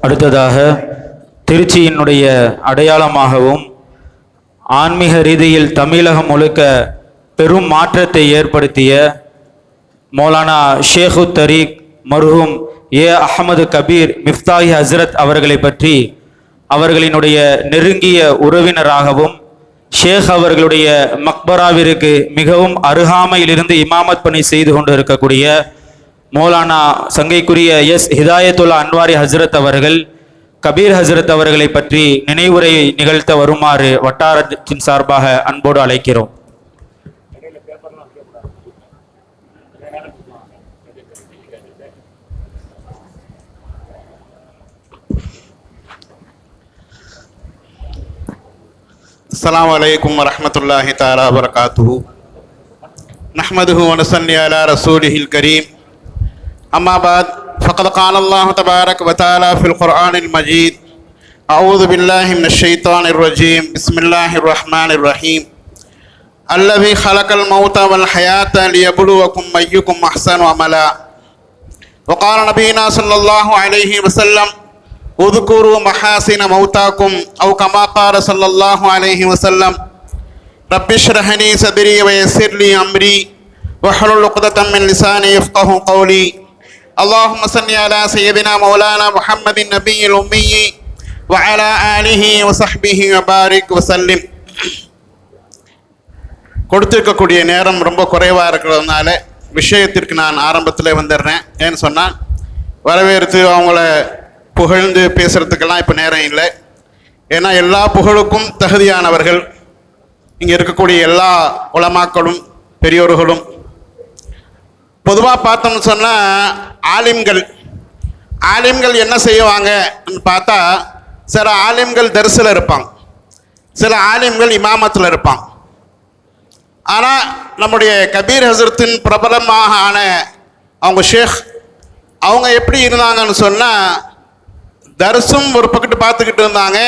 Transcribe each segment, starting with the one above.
அடுத்ததாக திருச்சியினுடைய அடையாளமாகவும் ஆன்மீக ரீதியில் தமிழகம் முழுக்க பெரும் மாற்றத்தை ஏற்படுத்திய மௌலானா ஷேகு தரீக் மர்ஹூம் ஏ அஹமது கபீர் மிஃப்தாஹி ஹஸ்ரத் அவர்களை பற்றி அவர்களினுடைய நெருங்கிய உறவினராகவும் ஷேக் அவர்களுடைய மக்பராவிற்கு மிகவும் அருகாமையிலிருந்து இமாமத் பணி செய்து கொண்டு இருக்கக்கூடிய மௌலானா சங்கைக்குரிய எஸ் ஹிதாயத்துல்லா அன்வாரி ஹஸ்ரத் அவர்கள் கபீர் ஹஸ்ரத் அவர்களை பற்றி நினைவுரை நிகழ்த்த வருமாறு வட்டாரத்தின் சார்பாக அன்போடு அழைக்கிறோம். அஸ்ஸலாமு அலைக்கும் வரஹ்மத்துல்லாஹி தஆலா வபரகாத்துஹு. நஹ்மதுஹு வ நுஸல்லி அலா ரசூலிஹில் கரீம். அம்மா பாத். ஃபகத் கால அல்லாஹு தபாரக வ தஆலா ஃபில் குர்ஆனில் மஜீத். அஊது பில்லாஹி மினஷ் ஷைத்தானிர் ரஜீம். பிஸ்மில்லாஹிர் ரஹ்மானிர் ரஹீம். அல்லஸீ ஹலகல் மௌத வல் ஹயாத லியப்லுவக்கும் அய்யுக்கும் அஹ்ஸனு அமலா. வ கால நபியினா ஸல்லல்லாஹு அலைஹி வஸல்லம் உதுகுரு மஹாசின மௌதாக்கும் அவ் கமா கால ஸல்லல்லாஹு அலைஹி வஸல்லம் ரப்பிஷ்ரஹ் லி ஸத்ரி வ யஸ்ஸிர் லி அம்ரி வஹ்லுல் உக்தத்தம் மின் லிசானி யஃப்கஹு கௌலி. அல்லாஹும்ம ஸல்லி அலா சய்யிதினா மௌலானா முஹம்மதின் நபியில் உம்மி வ அலா ஆலிஹி வ ஸஹ்பிஹி வ பாரிக் வ ஸல்லிம். கொடுத்திருக்கக்கூடிய நேரம் ரொம்ப குறைவாக இருக்கிறதுனால விஷயத்திற்கு நான் ஆரம்பத்தில் வந்துடுறேன். ஏன்னு சொன்னால் வரவேற்று அவங்கள புகழ்ந்து பேசுகிறதுக்கெல்லாம் இப்போ நேரம் இல்லை. ஏன்னா எல்லா புகழுக்கும் தகுதியானவர்கள் இங்கே இருக்கக்கூடிய எல்லா உலமாக்களும் பெரியோர்களும். பொதுவாக பார்த்தோம்னு சொன்னால் ஆலிம்கள் என்ன செய்வாங்கன்னு பார்த்தா, சில ஆலிம்கள் தரிசில் இருப்பாங்க, சில ஆலிம்கள் இமாமத்தில் இருப்பாங்க. ஆனால் நம்முடைய கபீர் ஹசரத்தின் பிரபலமாக ஆன அவங்க ஷேக் அவங்க எப்படி இருந்தாங்கன்னு சொன்னால், தர்சும் ஒரு பக்கத்து பார்த்துக்கிட்டு இருந்தாங்க,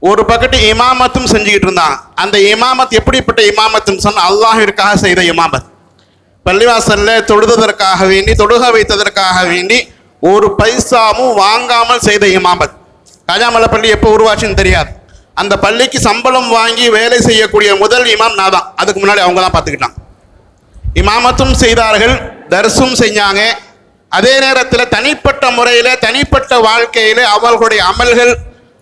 ஒரு பக்கத்து இமாமத்தும் செஞ்சுக்கிட்டு இருந்தாங்க. அந்த இமாமத் எப்படிப்பட்ட இமாமத்துன்னு சொன்னால், அல்லாஹ்விற்காக செய்த இமாமத். பள்ளிவாசலில் தொழுதற்காக வேண்டி, தொழுக வைத்ததற்காக வேண்டி ஒரு பைசாவும் வாங்காமல் செய்த இமாமத். காஜாமலை பள்ளி எப்போ உருவாச்சுன்னு தெரியாது. அந்த பள்ளிக்கு சம்பளம் வாங்கி வேலை செய்யக்கூடிய முதல் இமாம் நான் தான். அதுக்கு முன்னாடி அவங்க தான் பார்த்துக்கிட்டாங்க. இமாமத்தும் செய்தார்கள், தர்சும் செஞ்சாங்க. அதே நேரத்தில் தனிப்பட்ட முறையில், தனிப்பட்ட வாழ்க்கையில் அவர்களுடைய அமல்கள்,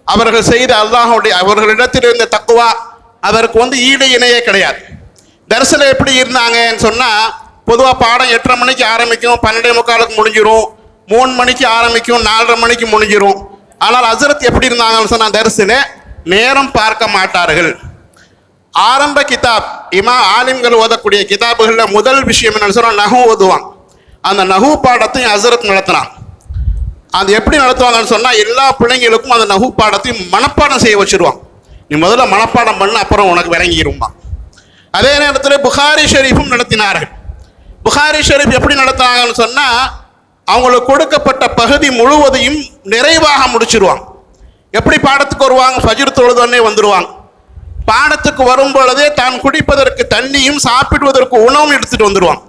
அவர்கள் செய்த அல்லாஹுடைய அவர்களிடத்தில் இருந்த தக்குவா அதற்கு ஈடு இணையே கிடையாது. தரிசில் எப்படி இருந்தாங்கன்னு சொன்னால், பொதுவாக பாடம் 8:30 மணிக்கு ஆரம்பிக்கும், 12:45 முடிஞ்சிடும், 3 மணிக்கு ஆரம்பிக்கும், 4:30 மணிக்கு முடிஞ்சிடும். ஆனால் ஹஸ்ரத் எப்படி இருந்தாங்கன்னு சொன்னால், தரிசில் நேரம் பார்க்க மாட்டார்கள். ஆரம்ப கிதாப் ஆலிம்கள் ஓதக்கூடிய கிதாபுகளில் முதல் விஷயம் என்னன்னு சொன்னால் நஹு ஓதுவாங்க. அந்த நஹு பாடத்தையும் ஹஸ்ரத் நடத்தினாங்க. அது எப்படி நடத்துவாங்கன்னு சொன்னால், எல்லா பிள்ளைங்களுக்கும் அந்த நஹு பாடத்தையும் மனப்பாடம் செய்ய வச்சுருவாங்க. நீ முதல்ல மனப்பாடம் பண்ண, அப்புறம் உனக்கு விளங்கிடுமா. அதே நேரத்தில் புகாரி ஷெரீஃபும் நடத்தினார்கள். புகாரி ஷெரீஃப் எப்படி நடத்துனாங்கன்னு சொன்னால், அவங்களுக்கு கொடுக்கப்பட்ட பகுதி முழுவதையும் நிறைவாக முடிச்சிருவாங்க. எப்படி பாடத்துக்கு வருவாங்க? ஃபஜ்ர் தொழுதோடனே வந்துடுவாங்க. பாடத்துக்கு வரும் பொழுதே தான் குடிப்பதற்கு தண்ணியும் சாப்பிடுவதற்கு உணவும் எடுத்துகிட்டு வந்துடுவாங்க.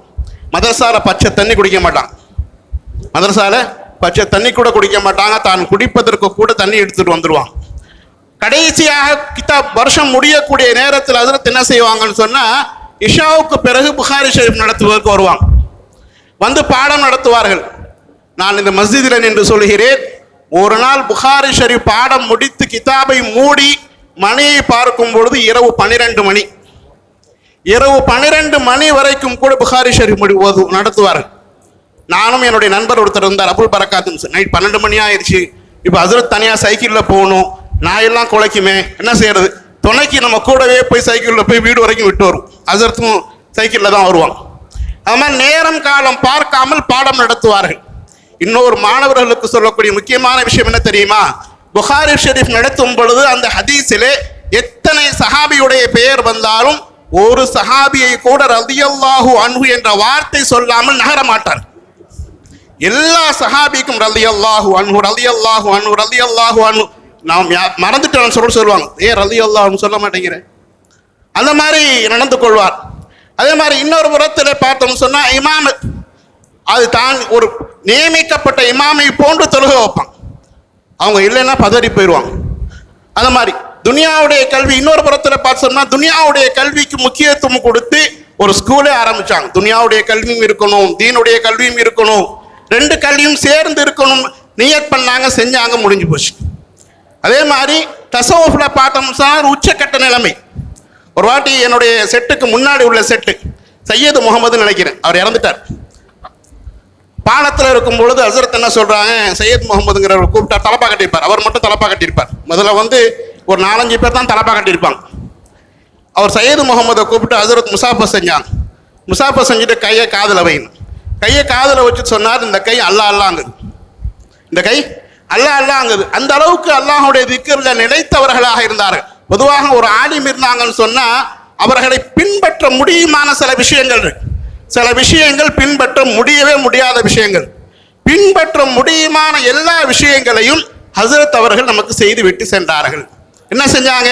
மதரசாவில் பச்சை தண்ணி குடிக்க மாட்டாங்க. மதரசாவில் பச்சை தண்ணி கூட குடிக்க மாட்டாங்க. தான் குடிப்பதற்கு கூட தண்ணி எடுத்துகிட்டு வந்துடுவாங்க. கடைசியாக கிதாப் வருஷம் முடியக்கூடிய நேரத்தில் ஹஸ்ரத் என்ன செய்வாங்கன்னு சொன்னால், இஷாவுக்கு பிறகு புகாரி ஷெரீஃப் நடத்துவதற்கு வருவாங்க. வந்து பாடம் நடத்துவார்கள். நான் இந்த மஸ்ஜிதில் நின்று சொல்கிறேன், ஒரு நாள் புகாரி ஷெரீஃப் பாடம் முடித்து கிதாபை மூடி மணியை பார்க்கும் பொழுது இரவு 12 மணி. இரவு 12 மணி வரைக்கும் கூட புகாரி ஷெரீஃப் நடத்துவார்கள். நானும் என்னுடைய நண்பர் ஒருத்தர் இருந்தார், அபுல் பரக்காத்து. நைட் 12 மணி ஆயிடுச்சு. இப்போ ஹஸ்ரத் தனியாக சைக்கிளில் போகணும், நாயெல்லாம் குலைக்குமே, என்ன செய்யறது? துணைக்கு நம்ம கூடவே போய் சைக்கிளில் போய் வீடு வரைக்கும் விட்டு வரும். ஹஸ்ரத்தும் சைக்கிளில் தான் வருவாங்க. அது மாதிரி நேரம் காலம் பார்க்காமல் பாடம் நடத்துவார்கள். இன்னொரு மாணவர்களுக்கு சொல்லக்கூடிய முக்கியமான விஷயம் என்ன தெரியுமா? புகாரி ஷெரீஃப் நடத்தும் பொழுது அந்த ஹதீஸிலே எத்தனை சஹாபியுடைய பெயர் வந்தாலும் ஒரு சஹாபியை கூட ரலியல்லாஹு அன்ஹு என்ற வார்த்தை சொல்லாமல் நகர மாட்டார். எல்லா சஹாபிக்கும் ரலியல்லாஹு அன்ஹு, ரலியல்லாஹு அன்ஹு, ரலியல்லாஹு அன்ஹு. நாம் மறந்துட்டோம் சொல்லுவாங்க, ரலியல்லாஹு சொல்ல மாட்டேங்கிறேன். அந்த மாதிரி நடந்து கொள்வார். அதே மாதிரி இன்னொரு புறத்தில் பார்த்தோம்னு சொன்னால், இமாமத் அது தான் ஒரு நியமிக்கப்பட்ட இமாமை போன்று தொழுகை வைப்பான். அவங்க இல்லைன்னா பதறி போயிடுவாங்க. அந்த மாதிரி துனியாவுடைய கல்வி இன்னொரு புறத்தில் பார்த்தோம்னா துனியாவுடைய கல்விக்கு முக்கியத்துவம் கொடுத்து ஒரு ஸ்கூலே ஆரம்பிச்சாங்க. துனியாவுடைய கல்வியும் இருக்கணும், தீனுடைய கல்வியும் இருக்கணும், ரெண்டு கல்வியும் சேர்ந்து இருக்கணும் நியத் பண்ணாங்க, செஞ்சாங்க, முடிஞ்சு போச்சு. அதே மாதிரி தசவுஃப்ல பார்த்தோம்னா உச்சக்கட்ட நிலைமை. ஒரு வாட்டி என்னுடைய செட்டுக்கு முன்னாடி உள்ள செட்டு சையது முகமதுன்னு நினைக்கிறேன், அவர் இறந்துட்டார். பாலத்தில் இருக்கும் பொழுது ஹசரத் என்ன சொல்றாங்க, சையத் முகமதுங்கிறவர் கூப்பிட்டா தலப்பா கட்டியிருப்பார். அவர் மட்டும் தலப்பா கட்டியிருப்பார். முதல்ல வந்து ஒரு 4-5 பேர் தான் தலப்பா கட்டியிருப்பாங்க. அவர் சையது முகமதை கூப்பிட்டு ஹசரத் முசாஃபா செஞ்சாங்க. முசாஃபா செஞ்சுட்டு கையை காதில் வைங்க. கையை காதில் வச்சு சொன்னார், இந்த கை அல்லா அல்லாங்குது, இந்த கை அல்லா அல்லாங்குது. அந்த அளவுக்கு அல்லாஹுடைய திக்ரில் நிலைத்தவர்களாக இருந்தார்கள். பொதுவாக ஒரு ஆலிம் இருந்தாங்கன்னு சொன்னா அவர்களை பின்பற்ற முடியுமான சில விஷயங்கள் இருக்கு. சில விஷயங்கள் பின்பற்ற முடியவே முடியாத விஷயங்கள். பின்பற்ற முடியுமான எல்லா விஷயங்களையும் ஹசரத் அவர்கள் நமக்கு செய்து விட்டு சென்றார்கள். என்ன செஞ்சாங்க?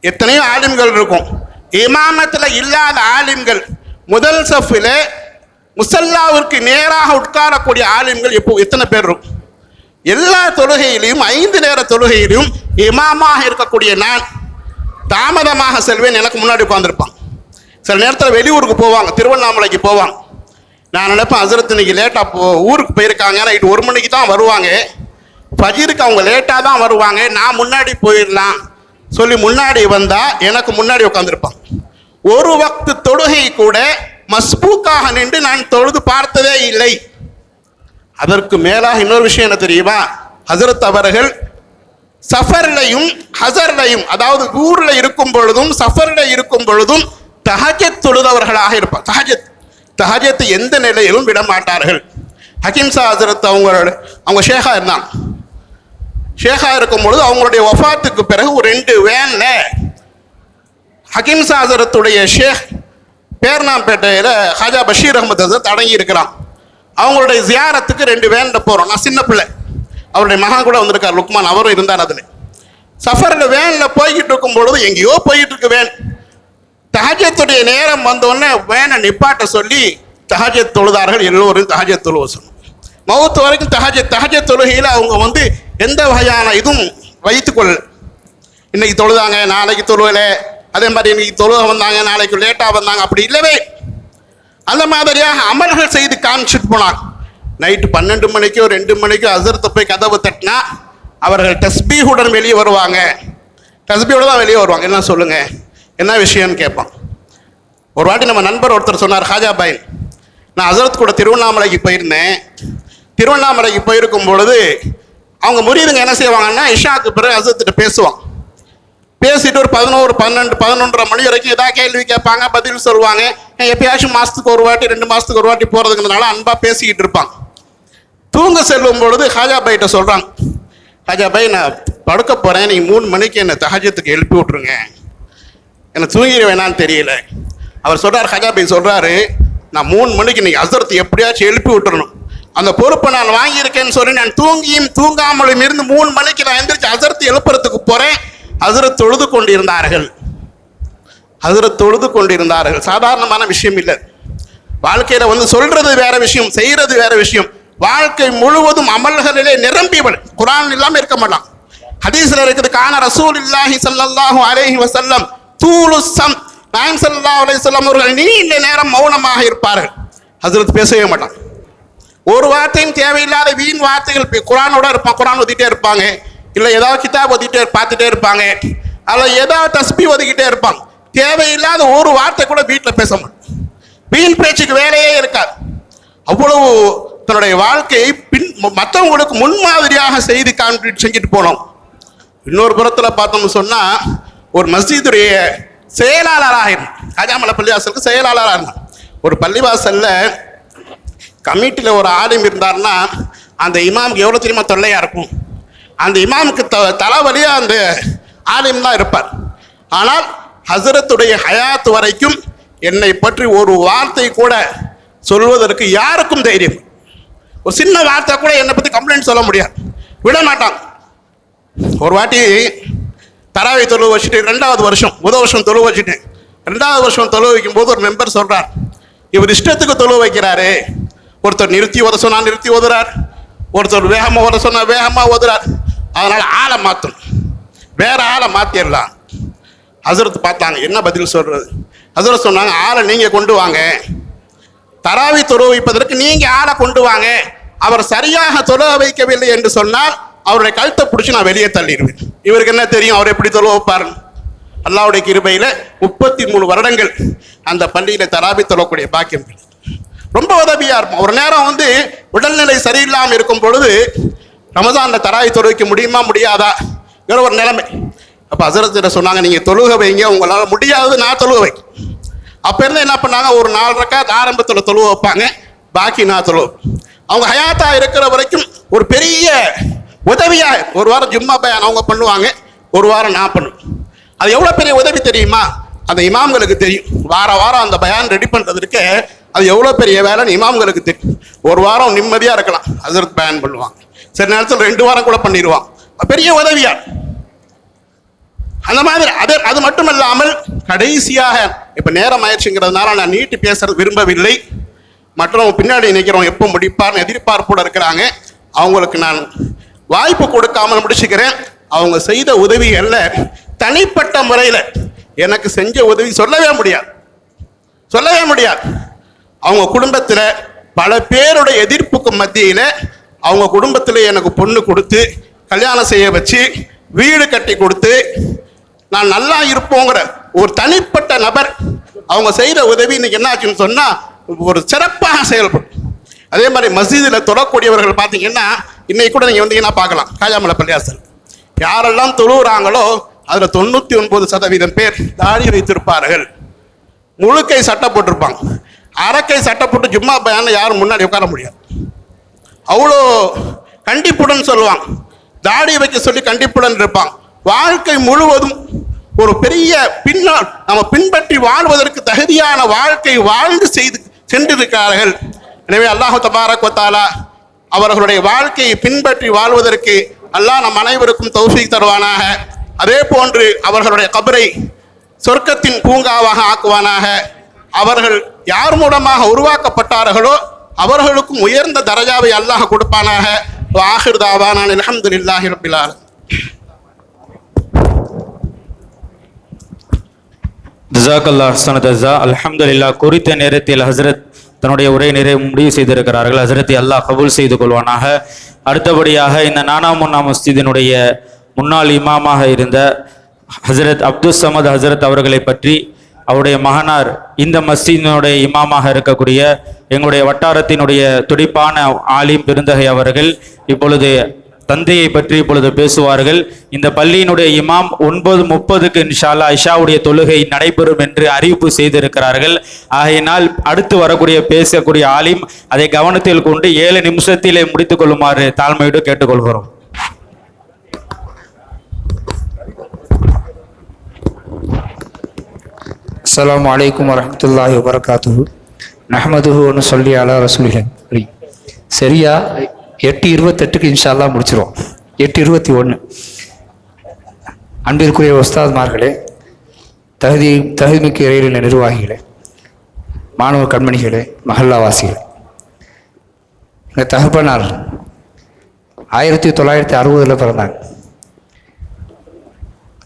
எத்தனையோ ஆலிம்கள் இருக்கும், இமாமத்தில் இல்லாத ஆலிம்கள், முதல் சஃபில் முசல்லாவிற்கு நேராக உட்காரக்கூடிய ஆலிம்கள் எப்போ எத்தனை பேர் இருக்கும்? எல்லா தொழுகையிலையும் 5 நேர தொழுகையிலையும் இமாமாக இருக்கக்கூடிய நான் தாமதமாக செல்வேன், எனக்கு முன்னாடி உட்காந்துருப்பான். சில நேரத்தில் வெளியூருக்கு போவாங்க, திருவண்ணாமலைக்கு போவாங்க. நான் நினைப்பேன் ஹசரத் இன்னைக்கு லேட்டாக ஊருக்கு போயிருக்காங்க, நைட்டு 1 மணிக்கு தான் வருவாங்க, ஃபஜ்ருக்கு அவங்க லேட்டாக தான் வருவாங்க, நான் முன்னாடி போயிடலாம் சொல்லி முன்னாடி வந்தால் எனக்கு முன்னாடி உட்காந்துருப்பான். ஒரு வக்து தொழுகை கூட மஸ்பூக்காக நின்று நான் தொழுது பார்த்ததே இல்லை. அதற்கு மேலாக இன்னொரு விஷயம் என்ன தெரியுமா? ஹசரத் அவர்கள் சஃபர்லையும் ஹசர்லையும், அதாவது ஊரில் இருக்கும் பொழுதும் சஃபரில் இருக்கும் பொழுதும் தஹஜத் தொழுதவர்களாக இருப்பார். தஹஜத் எந்த நிலையிலும் விட மாட்டார்கள். ஹக்கீம்சா ஹசரத் அவங்க ஷேகா இருந்தாங்க. ஷேகா இருக்கும் பொழுது அவங்களுடைய வஃபாத்துக்கு பிறகு ஒரு 2 வேன்ல ஹக்கீம்சா ஹசரத்துடைய ஷேக் பேர்னாம்பேட்டையில் ஹாஜா பஷீர் அஹமத் ஹசரத் அடங்கி இருக்கிறான். அவங்களுடைய ஜியாரத்துக்கு 2 வேன்ல போகிறோம். நான் சின்ன பிள்ளை, அவருடைய மகன் கூட வந்திருக்கார் லுக்மான், அவரும் இருந்தார். அதில் சஃபரில் வேனில் போய்கிட்டு இருக்கும் பொழுது எங்கேயோ போயிட்டு இருக்கு வேன். தஹஜத்துடைய நேரம் வந்தோடனே வேனை நிப்பாட்ட சொல்லி தஹஜத் தொழுதார்கள். எல்லோரும் தஹஜத் தொழுவ சொன்னோம். மவுத்து வரைக்கும் தஹஜத் தொழுகையில் அவங்க வந்து எந்த வகையான இதுவும் வைத்துக்கொள்ள. இன்னைக்கு தொழுதாங்க, நாளைக்கு தொழுவல, அதே மாதிரி இன்னைக்கு தொழுக வந்தாங்க, நாளைக்கு லேட்டாக வந்தாங்க, அப்படி இல்லவே. அந்த மாதிரியாக அமல்கள் செய்து காமிச்சிட்டு போனாங்க. நைட்டு 12 மணிக்கோ 2 மணிக்கோ ஹசரத்தை போய் கதவு தட்டினா அவர்கள் தஸ்பீஹுடன் வெளியே வருவாங்க. தஸ்பீஹோட தான் வெளியே வருவாங்க. என்ன சொல்லுங்க, என்ன விஷயம்னு கேட்பான். ஒரு வாட்டி நம்ம நண்பர் ஒருத்தர் சொன்னார், ஹாஜா பாய், நான் ஹசரத் கூட திருவண்ணாமலைக்கு போயிருந்தேன். திருவண்ணாமலைக்கு போயிருக்கும் பொழுது அவங்க முரீதுங்க என்ன செய்வாங்கன்னா இஷாக்கு பிறகு ஹசரத்திட்ட பேசுவாங்க. பேசிட்டு ஒரு 11, 12, 11:30 மணி வரைக்கும் ஏதாவது கேள்வி கேட்பாங்க, பதில் சொல்லுவாங்க. எப்பயாச்சும் மாதத்துக்கு ஒரு வாட்டி 2 மாதத்துக்கு ஒரு வாட்டி போகிறதுங்கிறதுனால அன்பாக பேசிக்கிட்டு இருப்பாங்க. தூங்க செல்லும் பொழுது ஹாஜா பாய்கிட்ட சொல்கிறாங்க, ஹாஜா பாய் நான் படுக்க போகிறேன், நீங்கள் 3 மணிக்கு என்னை தஹஜத்துக்கு எழுப்பி விட்ருங்க, என்னை தூங்கிட வேணான்னு தெரியல. அவர் சொல்கிறார், ஹாஜா பாய் சொல்கிறாரு, நான் 3 மணிக்கு நீங்கள் ஹசரத்து எப்படியாச்சும் எழுப்பி விட்டுறணும், அந்த பொறுப்பை நான் வாங்கியிருக்கேன்னு சொல்லி நான் தூங்கியும் தூங்காமலும் இருந்து 3 மணிக்கு நான் எந்திரிச்சு ஹசரத்து எழுப்புறதுக்கு போகிறேன். ஹசரத் தொழுது கொண்டிருந்தார்கள். ஹசரத் தொழுது கொண்டிருந்தார்கள். சாதாரணமான விஷயம் இல்லை. வாழ்க்கையில் வந்து சொல்றது வேற விஷயம், செய்யறது வேற விஷயம். வாழ்க்கை முழுவதும் அமல்களிலே நிரம்பியவள். குர்ஆன் இல்லாமல் இருக்க மாட்டான். ஹதீஸ்ல இருக்குது, கான ரசூலுல்லாஹி ஸல்லல்லாஹு அலைஹி வஸல்லம் தூலுசம், நாயகம் ஸல்லல்லாஹு அலைஹி வஸல்லம் அவர்கள் நீண்ட நேரம் மௌனமாக இருப்பார்கள். ஹசரத் பேசவே மாட்டான். ஒரு வார்த்தையும் தேவையில்லாத வீண் வார்த்தைகள் குர்ஆனோட இருப்பான், குர்ஆன் ஓதிட்டே இருப்பாங்க, இல்லை ஏதாவது கிதாப் ஓதிட்டே பார்த்துட்டே இருப்பாங்க, அதில் ஏதாவது தஸ்பீ ஓதிக்கிட்டே இருப்பாங்க. தேவையில்லாத ஒரு வார்த்தை கூட வீட்டில் பேச மாட்டாங்க. வீண் பேச்சுக்கு வேலையே இருக்காது. அவ்வளவு தன்னுடைய வாழ்க்கையை மற்றவங்களுக்கு முன்மாதிரியாக செய்து செஞ்சுட்டு போனோம். இன்னொரு புறத்தில் பார்த்தோம்னு சொன்னால் ஒரு மஸ்ஜிதுடைய செயலாளராக இருந்தார். காஜாமலை பள்ளிவாசலுக்கு செயலாளராக இருந்தார். ஒரு பள்ளிவாசலில் கமிட்டியில் ஒரு ஆலிம் இருந்தார்னா அந்த இமாமுக்கு எவ்வளோ தெரியுமா தொல்லையாக இருக்கும். அந்த இமாமுக்கு தலைவலியாக அந்த ஆலிம் தான் இருப்பார். ஆனால் ஹசரத்துடைய ஹயாத் வரைக்கும் என்னை பற்றி ஒரு வார்த்தை கூட சொல்வதற்கு யாருக்கும் தைரியம். ஒரு சின்ன வார்த்தை கூட என்னை பற்றி கம்ப்ளைண்ட் சொல்ல முடியாது, விட மாட்டான். ஒரு வாட்டி தராவை தொழுவ வச்சுட்டு 2வது வருஷம், முதல் வருஷம் தொழுவ வச்சுட்டேன். 2வது வருஷம் தொழுவ வைக்கும் போது ஒரு மெம்பர் சொல்கிறார், இவர் இஷ்டத்துக்கு தொழுவ வைக்கிறாரு. ஒருத்தர் நிறுத்தி ஓத சொன்னா நிறுத்தி ஓதுறார், ஒருத்தர் வேகமாக ஓத சொன்னா வேகமாக ஓதுறார். அதனால் ஆளை மாற்றணும், வேற ஆளை மாற்றிடலாம். ஹசரத் பார்த்தாங்க என்ன பதில் சொல்கிறது. ஹசரத் சொன்னாங்க, ஆளை நீங்கள் கொண்டு வாங்க, தராவி தொழுவ வைப்பதற்கு நீங்கள் ஆளை கொண்டு வாங்க. அவர் சரியாக தொழுவ வைக்கவில்லை என்று சொன்னால் அவருடைய கழுத்தை பிடிச்சி நான் வெளியே தள்ளிடுவேன். இவருக்கு என்ன தெரியும் அவர் எப்படி தொழுவ வைப்பாருன்னு. அல்லாஹ்வுடைய கிருபையில் 33 வருடங்கள் அந்த பள்ளியில் தராவி தொழக்கூடிய பாக்கியம். ரொம்ப உதவியாக இருக்கும். ஒரு நேரம் உடல்நிலை சரியில்லாமல் இருக்கும் பொழுது ரமதானில் தராவி தொழுவிக்க முடியுமா முடியாதா வேற ஒரு நிலைமை. அப்போ ஹசரத்திட்ட சொன்னாங்க, நீங்கள் தொழுக வைங்க, உங்களால் முடியாது, நான் தொழுக வைக்க. அப்போ இருந்து என்ன பண்ணாங்க, ஒரு 4 ரக்காத் ஆரம்பத்தில் தொழுவ வைப்பாங்க, பாக்கி நான் தொழுவ. அவங்க ஹயாத்தா இருக்கிற வரைக்கும் ஒரு பெரிய உதவியாக, ஒரு வாரம் ஜும்மா பயான் அவங்க பண்ணுவாங்க, ஒரு வாரம் நான் பண்ணுவேன். அது எவ்வளோ பெரிய உதவி தெரியுமா, அந்த இமாம்களுக்கு தெரியும். வாரம் அந்த பயான் ரெடி பண்ணுறதுக்கு அது எவ்வளோ பெரிய வேலைன்னு இமாம்களுக்கு தெரியும். ஒரு வாரம் நிம்மதியாக இருக்கலாம், ஹசரத் பயான் பண்ணுவாங்க. சில நேரத்தில் 2 வாரம் கூட பண்ணிடுவாங்க. பெரிய உதவியா. அந்த மாதிரி அது மட்டும் இல்லாமல் கடைசியாக இப்போ நேரம் ஆயிடுச்சுங்கிறதுனால நான் நீட்டி பேசுறது விரும்பவில்லை. மற்றவங்க பின்னாடி நிற்கிறவங்க எப்போ முடிப்பார்னு எதிர்பார்ப்போடு இருக்கிறாங்க. அவங்களுக்கு நான் வாய்ப்பு கொடுக்காமல் முடிச்சுக்கிறேன். அவங்க செய்த உதவிகளில் தனிப்பட்ட முறையில் எனக்கு செஞ்ச உதவி சொல்லவே முடியாது. அவங்க குடும்பத்தில் பல பேருடைய எதிர்ப்புக்கு மத்தியில் அவங்க குடும்பத்தில் எனக்கு பொண்ணு கொடுத்து கல்யாணம் செய்ய வச்சு வீடு கட்டி கொடுத்து நான் நல்லா இருப்போங்கிற ஒரு தனிப்பட்ட நபர் அவங்க செய்த உதவி இன்னைக்கு என்ன ஆச்சுன்னு சொன்னால் ஒரு சிறப்பாக செயல்படும். அதே மாதிரி மஸ்ஜிதில் தொழக்கூடியவர்கள் பார்த்தீங்கன்னா இன்னைக்கு கூட நீங்கள் வந்தீங்கன்னா பார்க்கலாம், காஜாமலை பள்ளியாசல் யாரெல்லாம் தொழுகிறாங்களோ அதில் 99% பேர் தாடி வைத்திருப்பார்கள், முழுக்கை சட்டை போட்டிருப்பாங்க. அரக்கை சட்டை போட்டு ஜும்மா பயான் யாரும் முன்னாடி உட்கார முடியாது. அவ்வளோ கண்டிப்புடன் சொல்லுவாங்க, தாடி வைக்க சொல்லி கண்டிப்புடன் இருப்பாங்க. வாழ்க்கை முழுவதும் ஒரு பெரிய நம்ம பின்பற்றி வாழ்வதற்கு தகுதியான வாழ்க்கை வாழ்ந்து சென்றிருக்கிறார்கள். எனவே அல்லாஹ் தபாரக் வ தஆலா அவர்களுடைய வாழ்க்கையை பின்பற்றி வாழ்வதற்கு அல்லாஹ் நம் அனைவருக்கும் தௌஃபீக் தருவானாக. அதே போன்று அவர்களுடைய கபரை சொர்க்கத்தின் பூங்காவாக ஆக்குவானாக. அவர்கள் யார் மூலமாக உருவாக்கப்பட்டார்களோ அவர்களுக்கும் உயர்ந்த தரஜாவை அல்லாஹ் கொடுப்பானாக. ஆஹிர் தாவானா அல்ஹம்துலில்லாஹி ரப்பில் ஆலமீன். ஜஸாக்கல்லாஹ் ஹஸன ஜஸா. அல்ஹம்துலில்லாஹ். குறித்த நேரத்தில் ஹஸ்ரத் தன்னுடைய உரை முடிவு செய்திருக்கிறார்கள். ஹஸ்ரத்தை அல்லாஹ் கபூல் செய்து கொள்வானாக. அடுத்தபடியாக இந்த நானாமுன்னா மஸ்ஜிதினுடைய முன்னாள் இமாமாக இருந்த ஹசரத் அப்துல் சமத் ஹசரத் அவர்களை பற்றி, அவருடைய மகனார் இந்த மஸ்ஜிதினுடைய இமாமாக இருக்கக்கூடிய எங்களுடைய வட்டாரத்தினுடைய துடிப்பான ஆலிம் பெருந்தகை அவர்கள் இப்பொழுது தந்தையை பற்றி இப்பொழுது பேசுவார்கள். இந்த பள்ளியினுடைய இமாம் 9:30 இன்ஷா அல்லாஹ் இஷாவுடைய தொழுகை நடைபெறும் என்று அறிவிப்பு செய்திருக்கிறார்கள். ஆகையினால் அடுத்து வரக்கூடிய பேசக்கூடிய ஆலிம் அதை கவனத்தில் கொண்டு 7 நிமிஷத்திலே முடித்துக் கொள்ளுமாறு தாழ்மையோடு கேட்டுக்கொள்கிறோம். அஸ்ஸலாமு அலைக்கும் வரஹ்மத்துல்லாஹி வபரகாத்துஹு. நஹ்மதுஹு வ நுஸல்லி அலா ரசூலில் கரீம். சரியா 8:28 இன்ஷா அல்லாஹ் முடிச்சிருவோம். 8:21. அன்பிற்குரிய உஸ்தாத்மார்களே, தகுதிமிக்க இறையில நிர்வாகிகளே, மாணவ கண்மணிகளே, மஹல்லாவாசிகளே, எங்கள் தகப்பனார் 1960 பிறந்தாங்க.